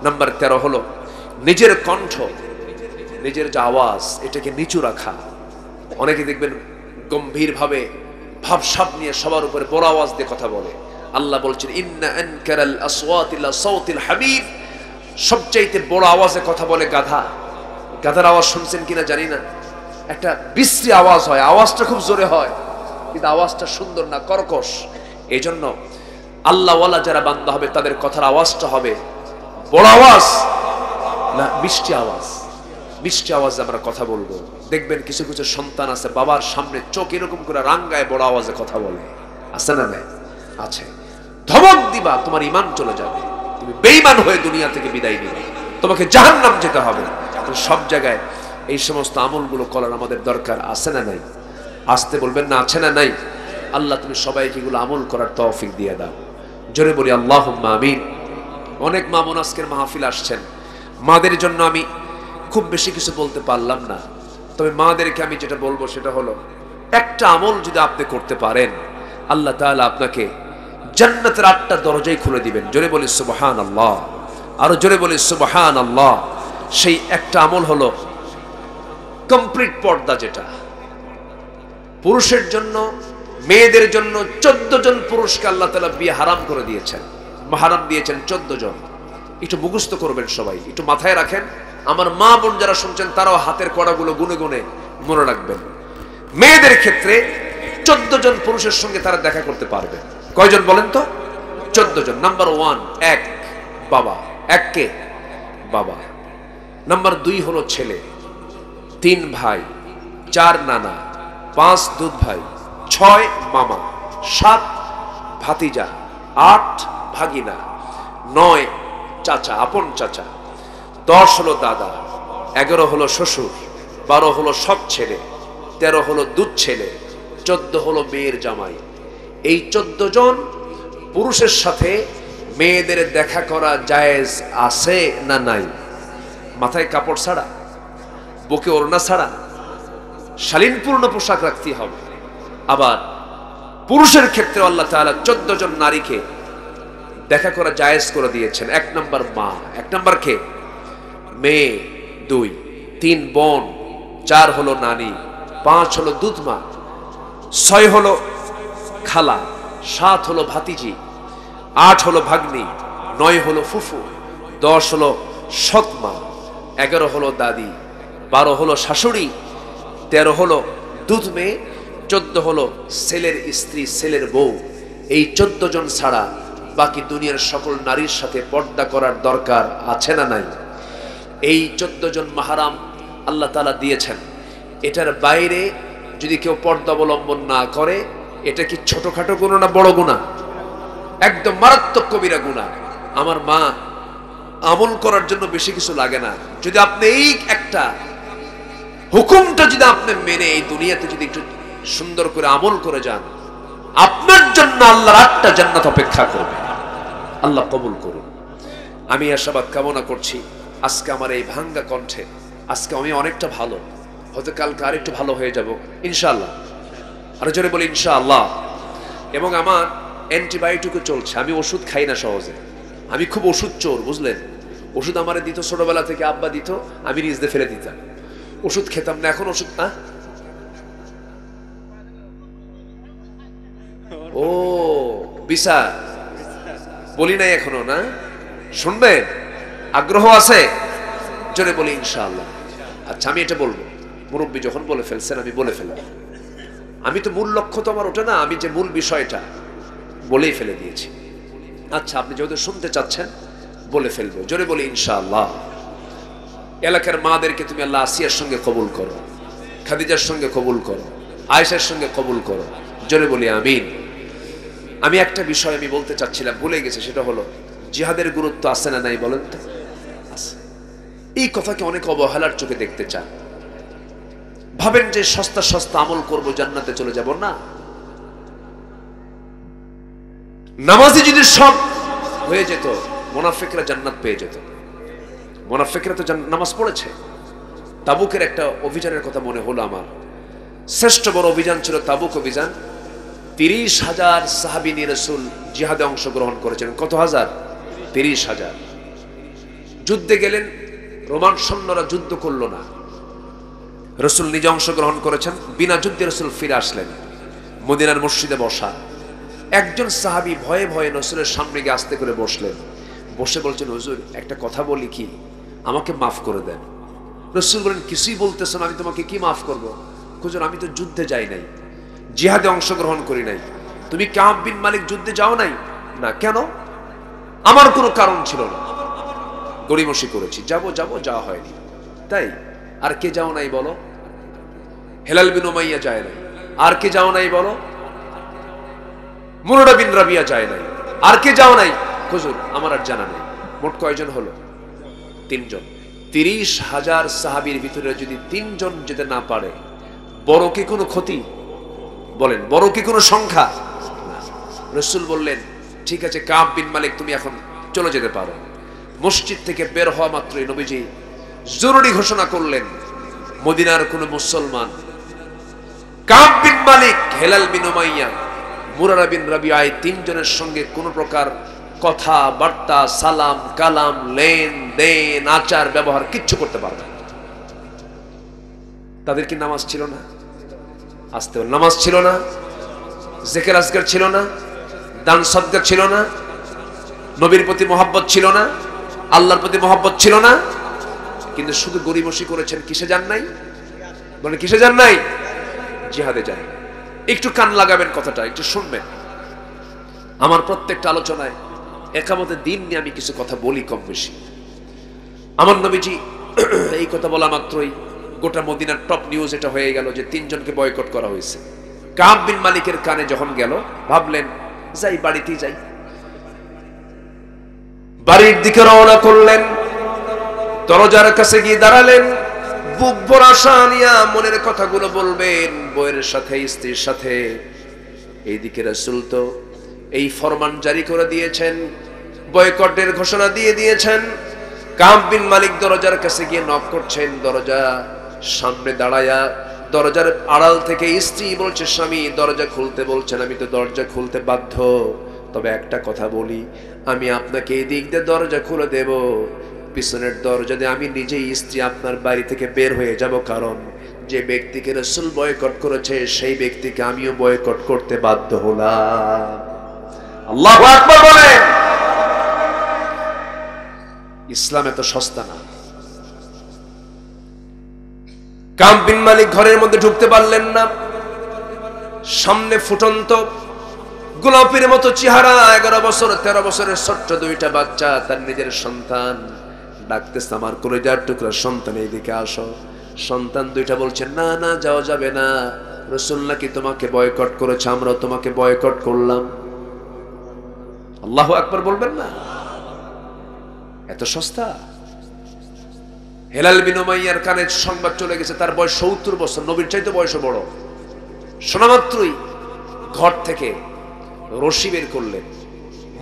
নাম্বার 13 হলো, নিজের কণ্ঠ, নিজের যে আওয়াজ, এটাকে নিচু রাখা। অনেকে দেখবেন গম্ভীর ভাবে ভাবসাব নিয়ে সবার উপরে বড় আওয়াজ দিয়ে কথা বলে। আল্লাহ বলছেন, ইন্না আনকারাল আসওয়াতি লা সাউতিল হামির। সবচাইতে বড় আওয়াজে কথা বলে গাধা। গাধার আওয়াজ শুনছেন কিনা জানি না, একটা বিশ্রী আওয়াজ হয়, আওয়াজটা খুব জোরে হয়, কিন্তু আওয়াজটা সুন্দর না, কর্কশ। এই জন্য আল্লাহওয়ালা যারা বান্দা হবে তাদের কথার আওয়াজটা হবে বড় আওয়াজ না, মিষ্টি আওয়াজ। মিষ্টি আওয়াজে আমরা কথা বলবো। দেখবেন কিছু কিছু সন্তান আছে বাবার সামনে চোখ এরকম করে রাঙ্গায় বড় আওয়াজে কথা বলে, আছে না নাই? আছে। ধমক দিবা, তোমার ঈমান চলে যাবে, তুমি বেঈমান হয়ে দুনিয়া থেকে বিদায় নিবে, তোমাকে জাহান্নাম যেতে হবে। সব জায়গায় এই সমস্ত আমলগুলো করার আমাদের দরকার আছে না নাই? আসতে বলবেন না, আছে না নাই? আল্লাহ তুমি সবাইকে এগুলো আমল করার তৌফিক দিয়ে দাও। জোরে বলি আল্লাহুম্মা আমিন। অনেক মা বোন আজকের মাহফিল আসছেন, মাদের জন্য আমি খুব বেশি কিছু বলতে পারলাম না, তবে মাদেরকে আমি যেটা বলবো সেটা হলো, একটা আমল যদি আপনি করতে পারেন আল্লাহ তাআলা আপনাকে জান্নাতের 8টা দরজাই খুলে দিবেন। জোরে বলি সুবহানাল্লাহ, আরো জোরে বলি সুবহানাল্লাহ। সেই একটা আমল হলো কমপ্লিট পর্দা, যেটা পুরুষের জন্য, মেয়েদের জন্য 14 জন পুরুষকে আল্লাহ তাআলা বিয়ে হারাম করে দিয়েছেন, মাহরাম দিয়েছেন 14 জন। একটু মুখস্থ করবেন সবাই, একটু মাথায় রাখেন। আমার মা বোন যারা শুনছেন তারাও হাতের কড়াগুলো গুনে গুনে মনে রাখবেন। মেয়েদের ক্ষেত্রে 14 জন পুরুষের সঙ্গে তারা দেখা করতে পারবে। কয়জন বলেন তো? 14 জন। নাম্বার 1 এক বাবা, এককে বাবা। নাম্বার 2 হলো ছেলে, 3 ভাই, 4 নানা, 5 দুধ ভাই, 6 মামা, 7 ভাতিজা, 8 ভাগিনা, 9 চাচা, আপন চাচা, 10 হলো দাদা, 11 হলো শ্বশুর, 12 হলো সব ছেলে, 13 হলো দুধ ছেলে, 14 হলো মেয়ের জামাই। এই 14 জন পুরুষের সাথে মেয়েদের দেখা করা জায়েজ আছে না নাই? মাথায় কাপড় ছাড়া, বুকে ওড়না ছাড়া, শালীনপূর্ণ পোশাক রাখতে হবে। আবার পুরুষের ক্ষেত্রে আল্লাহ তাআলা 14 জন নারীকে দেখা করা জায়েজ করে দিয়েছেন। 1 নাম্বার মা, 1 নাম্বার কে? মেয়ে, 2, 3 বোন, 4 হলো নানি, 5 হলো দুধ মা, 6 হলো খালা, 7 হলো ভাতিজি, 8 হলো ভাগ্নি, 9 হলো ফুফু, 10 হলো সৎমা, 11 হলো দাদি, 12 হলো শাশুড়ি, 13 হলো দুধ মেয়ে, 14 হলো ছেলের স্ত্রী, ছেলের বউ। এই 14 জন ছাড়া বাকি দুনিয়ার সকল নারীর সাথে পর্দা করার দরকার আছে না নাই? এই 14 জন মাহরাম আল্লাহ তাআলা দিয়েছেন। এটার বাইরে যদি কেউ পর্দা অবলম্বন না করে, এটা কি ছোটখাটো গুনাহ না বড় গুনাহ? একদম মারাত্মক কবিরা গুনাহ। আমার মা, আমল করার জন্য বেশি কিছু লাগে না। যদি আপনি এই একটা হুকুমটা যদি আপনি মেনে এই দুনিয়াতে যদি একটু সুন্দর করে আমল করে যান, আপনার জন্য আল্লাহর 8টা জান্নাত অপেক্ষা করবে। আল্লাহ কবুল করুন। আমি আশাবাদ কামনা করছি আজকে আমার এই ভাঙ্গা কণ্ঠে, আজকে আমি অনেকটা ভালো, হয়তো কালকে আরেকটু ভালো হয়ে যাব ইনশাআল্লাহ। আর জোরে বলি ইনশাআল্লাহ। এবং আমার অ্যান্টিবায়োটিকও চলছে, আমি ওষুধ খাই না সহজে, আমি খুব ওষুধ চোর, বুঝলেন? ওষুধ আমারে দিত ছোটবেলা থেকে, আব্বা দিত, আমি নিজ দিয়ে ফেলে দিতাম, ওষুধ খেতাম না। এখন ওষুধ না, ও বিসা বলি নাই এখনো, না শুনবেন? আগ্রহ আছে? জোরে বলি ইনশাআল্লাহ। আচ্ছা, আমি এটা বলবো, মুরব্বী যখন বলে ফেলছেন আমি বলে ফেললাম। আমি তো মূল লক্ষ্য তো আমার ওটা না, আমি যে মূল বিষয়টা বলেই ফেলে দিয়েছি। আচ্ছা, আপনি যেহেতু শুনতে চাচ্ছেন বলে ফেলবো। জোরে বলি ইনশাআল্লাহ। এলাকার মাদেরকে তুমি আল্লাহ আসিয়ার সঙ্গে কবুল করো, খাদিজার সঙ্গে কবুল করো, আয়েশার সঙ্গে কবুল করো। জোরে বলি আমিন। আমি একটা বিষয় আমি বলতে চাচ্ছিলাম, ভুলে গেছি, সেটা হলো জিহাদের গুরুত্ব আছে না নাই বলেন তো? আছে। এই কথাকে অনেক অবহেলার চোখে দেখতে চান, ভাবেন যে সস্তা সস্তা আমল করব জান্নাতে চলে যাব। না, নামাজি যদি সব হয়ে যেত, মুনাফিকরা জান্নাত পেয়ে যেত। মুনাফিকরা তো নামাজ পড়েছে। তাবুকের একটা অভিযানের কথা মনে হলো আমার, শ্রেষ্ঠ বড় অভিযান ছিল তাবুক অভিযান। 30,000 সাহাবী নিয়ে রাসূল জিহাদে অংশগ্রহণ করেছেন। কত হাজার? 30,000। যুদ্ধে গেলেন, রোমান সৈন্যরা যুদ্ধ করলো না, রাসূল নিজে অংশগ্রহণ করেছেন। বিনা যুদ্ধে রাসূল ফিরে আসলেন, মদিনার মসজিদে বসা। একজন সাহাবী ভয়ে ভয়ে রাসূলের সামনে গিয়ে আস্তে করে বসলেন, বসে বলছেন, হুজুর একটা কথা বলি কি, আমাকে মাফ করে দেন। রাসূল বলেন, কিছুই বলতেছ না, আমি তোমাকে কি মাফ করব? হুজুর আমি তো যুদ্ধে যাই নাই, জিহাদে অংশগ্রহণ করি নাই। তুমি কাব বিন মালিক যুদ্ধে যাও নাই? না। কেন? আমার কোনো কারণ ছিল না, গড়িমসি করেছি, যাবো যাওয়া হয়নি। তাই? আর কে যাও নাই বলো? হেলাল বিন উমাইয়া যায় নাই। আর কে যাও নাই বলো? মুরারা বিন রাবিয়া যায় নাই। আর কে যাও নাই? হুজুর আমার আর জানা নেই। মোট কয়জন হলো? 3 জন। 30,000 সাহাবীর ভিতরে যদি 3 জন যেতে না পারে, বড় কি কোনো ক্ষতি? বলেন, বড় কি কোনো সংখ্যা? রাসূল বললেন, ঠিক আছে কাব বিন মালিক তুমি এখন চলে যেতে পারো। মসজিদ থেকে বের হওয়া মাত্রই নবীজি জরুরি ঘোষণা করলেন, মদিনার কোন মুসলমান কাব বিন মালিক, হেলাল বিন উমাইয়া, মুরারা বিন রাবিয়া, এই 3 জনের সঙ্গে কোন প্রকার কথা বার্তা, সালাম কালাম, লেন দেন, আচার ব্যবহার কিচ্ছু করতে পারবে না। তাদের কি নামাজ ছিল না? আস্তে নামাজ ছিল না? জিকির আজকার ছিল না? দান সদকা ছিল না? নবীর প্রতি মহব্বত ছিল না? আল্লাহর প্রতি মহব্বত ছিল না? কিন্তু শুধু গরিমসি করেছেন। কিসে যান নাই? বলে কিসে যান নাই? জিহাদে যান। একটু কান লাগাবেন, কথাটা একটু শুনবেন। আমার প্রত্যেকটা আলোচনায় একামতের দিন নিয়ে আমি কিছু কথা বলি কম বেশি। আমার নবীজি এই কথা বলা মাত্রই গোটা মদিনার টপ নিউজ এটা হয়ে গেল যে 3 জনকে বয়কট করা হয়েছে। কাব বিন মালিকের কানে যখন গেল, ভাবলেন যাই, বাড়িতেই যাই। বাড়ির দিকে রওনা করলেন। দরজার কাছে গিয়ে দাঁড়ালেন। বুক ভরা আশা নিয়া মনের কথাগুলো বলবেন বউয়ের সাথে, স্ত্রীর সাথে। এইদিকে রাসূল তো এই ফরমান জারি করে দিয়েছেন, বয়কটের ঘোষণা দিয়ে দিয়েছেন। কাব বিন মালিক দরজার কাছে গিয়ে নক করছেন। দরজা সামনে দাঁড়ায়া দরজার আড়াল থেকে স্ত্রী বলছে, স্বামী দরজা খুলতে বলছেন। আমি তো দরজা খুলতে বাধ্য, তবে একটা কথা বলি, আমি আপনাকে এই দিক দিয়ে দরজা খুলে দেব, পিছনের দরজা দিয়ে আমি নিজেই স্ত্রী আপনার বাড়ি থেকে বের হয়ে যাব। কারণ যে ব্যক্তিকে রাসূল বয়কট করেছে সেই ব্যক্তিকে আমিও বয়কট করতে বাধ্য হলাম। আল্লাহু আকবার বলেন। ইসলাম এত সস্তা না। কাব বিন মালিক ঘরের মধ্যে ঢুকতে পারলেন না। সামনে ফুটন্ত গোলাপের মতো চেহারা, 11 বছর 13 বছরের ছোট্ট 2টা বাচ্চা, তার নিজের সন্তান। ডাকতেছে, আমার কলিজার টুকরা সন্তান এইদিকে আসো। সন্তান 2টা বলছে, না না যাওয়া যাবে না, রাসূল নাকি তোমাকে বয়কট করেছে, আমরাও তোমাকে বয়কট করলাম। আল্লাহু আকবার বলবেন না? এত সস্তা। হেলাল বিন উমাইয়ার কানে সংবাদ চলে গেছে, তার বয়স 70 বছর, নবীর চাইতে বয়সও বড়। শোনা মাত্রই ঘর থেকে রশি বের করলেন।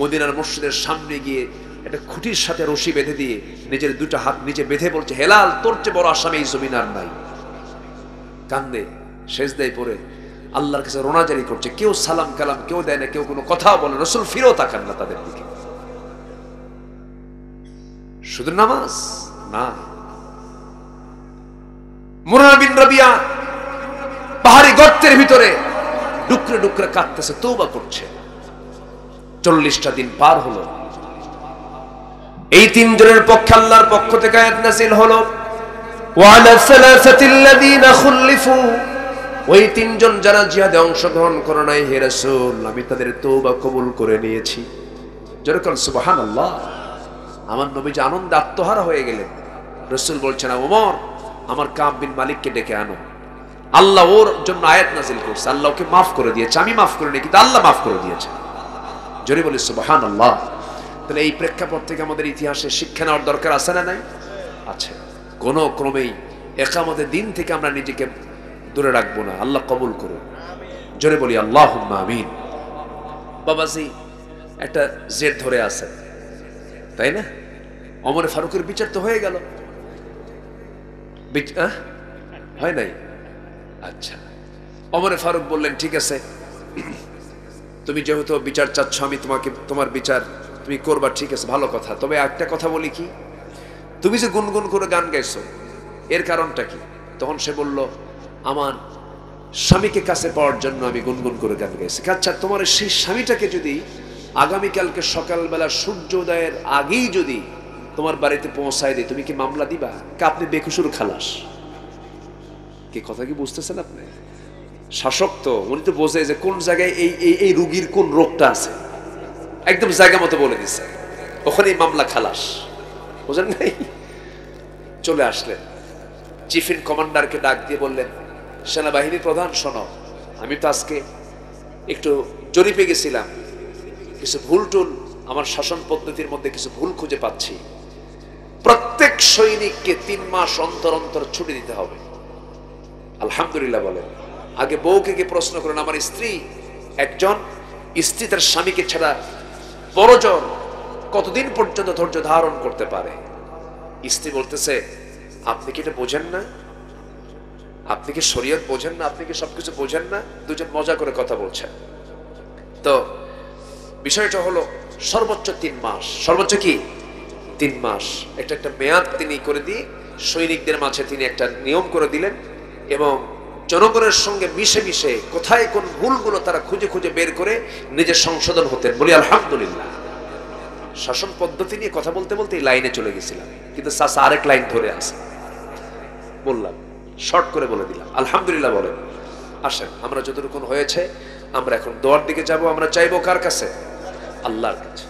মদিনার মসজিদের সামনে গিয়ে একটা খুঁটির সাথে রশি বেঁধে দিয়ে নিজের 2টা হাত নিচে বেঁধে বলছে, হেলাল তোর চেয়ে বড় আসামি এই জমিন আর নাই। কান্দে সেজদায় পড়ে আল্লাহর কাছে রোনাজারি করছে। কেউ সালাম কালাম কেউ দেয় না, কেউ কোনো কথাও বলে। রাসূল ফিরেও তাকান না তাদের দিকে। শুধু নামাজ না। মুরারা বিন রাবিয়া পাহাড়ি গর্তের ভিতরে ডুকরে ডুকরে কাঁদতেছে, তওবা করছে। 40টা দিন পার হলো। এই 3 জনের পক্ষে আল্লাহর পক্ষ থেকে আয়াত নাযিল হলো, ওয়ালা সালাসাতিল্লাযীনা খুল্লিফু, ওই 3 জন যারা জিহাদে অংশগ্রহণ করে নাই, হে রাসূল আমি তাদের তওবা কবুল করে নিয়েছি। যেরকম সুবহানাল্লাহ। আমার নবীজি আনন্দে আত্মহারা হয়ে গেলেন। রাসূল বলছেন, ওমর আমার কাব বিন মালিককে ডেকে আনো। আল্লাহ ওর জন্য আয়াত নাযিল করছে, আল্লাহ ওকে মাফ করে দিয়েছে। আমি মাফ করিনি, কিন্তু আল্লাহ মাফ করে দিয়েছে। জোরে বলি সুবহানাল্লাহ। তাহলে এই প্রেক্ষাপট থেকে আমাদের ইতিহাসে শিক্ষা নেওয়ার দরকার আছে না নাই? আছে। কোনো ক্রমেই একামতের দিন থেকে আমরা নিজেকে দূরে রাখবো না। আল্লাহ কবুল করুন। জোরে বলি আল্লাহুম্মা আমিন। বাবাজি একটা জেদ ধরে আছে, তাই না? ওমর ফারুকের বিচার তো হয়ে গেল, হয় নাই? আচ্ছা, ওমর ফারুক বললেন, ঠিক আছে তুমি যেহেতু বিচার চাচ্ছ, আমি তোমাকে তোমার বিচার তুমি করবা, ঠিক আছে ভালো কথা। তবে একটা কথা বলি, কি তুমি যে গুনগুন করে গান গাইছো এর কারণটা কি? তখন সে বলল, আমার স্বামীকে কাছে পাওয়ার জন্য আমি গুনগুন করে গান গাইছি। আচ্ছা, তোমার সেই স্বামীটাকে যদি আগামীকালকে সকালবেলা সূর্যোদয়ের আগেই যদি তোমার বাড়িতে পৌঁছায় দেয়, তুমি কি মামলা দিবা? আপনি বেকসুর খালাস। কি কথা কি বুঝতেছেন আপনি? শাসক তো উনি তো বোঝে যে কোন জায়গায় এই এই এই রুগীর কোন রোগটা আছে, একদম জায়গা মতো বলে দিচ্ছে, ওখানেই মামলা খালাস। বুঝেন নাই? চলে আসলেন, চিফ ইন কমান্ডারকে ডাক দিয়ে বললেন, সেনাবাহিনীর প্রধান শোনো, আমি তো আজকে একটু জরিপে গেছিলাম, কিছু ভুল টুল আমার শাসন পদ্ধতির মধ্যে কিছু ভুল খুঁজে পাচ্ছি। প্রত্যেক সৈনিককে 3 মাস অন্তর অন্তর ছুটি দিতে হবে। আলহামদুলিল্লাহ বলেন। আগে বউকে গিয়ে প্রশ্ন করেন, আমার স্ত্রী, একজন স্ত্রী তার স্বামীকে ছাড়া বড়জন কতদিন পর্যন্ত ধৈর্য ধারণ করতে পারে? স্ত্রী বলতেছে, আপনি কি এটা বোঝেন না? আপনি কি শরীয়ত বোঝেন না? আপনি কি সবকিছু বোঝেন না? দুজন মজা করে কথা বলছেন। তো বিষয়টা হলো সর্বোচ্চ 3 মাস। সর্বোচ্চ কি 3 মাস। একটা মেয়াদ তিনি করে দিয়ে সৈনিকদের মাঝে তিনি একটা নিয়ম করে দিলেন এবং জনগণের সঙ্গে মিশে মিশে কোথায় কোন ভুলগুলো তারা খুঁজে খুঁজে বের করে নিজের সংশোধন হতেন। বলি আলহামদুলিল্লাহ। শাসন পদ্ধতি নিয়ে কথা বলতে বলতে এই লাইনে চলে গেছিলাম, কিন্তু চাচা আরেক লাইন ধরে আছে, বললাম শর্ট করে বলে দিলাম। আলহামদুলিল্লাহ বলেন। আসেন, আমরা যতটুকু হয়েছে আমরা এখন দোয়ার দিকে যাব। আমরা চাইবো কার কাছে? আল্লাহর কাছে।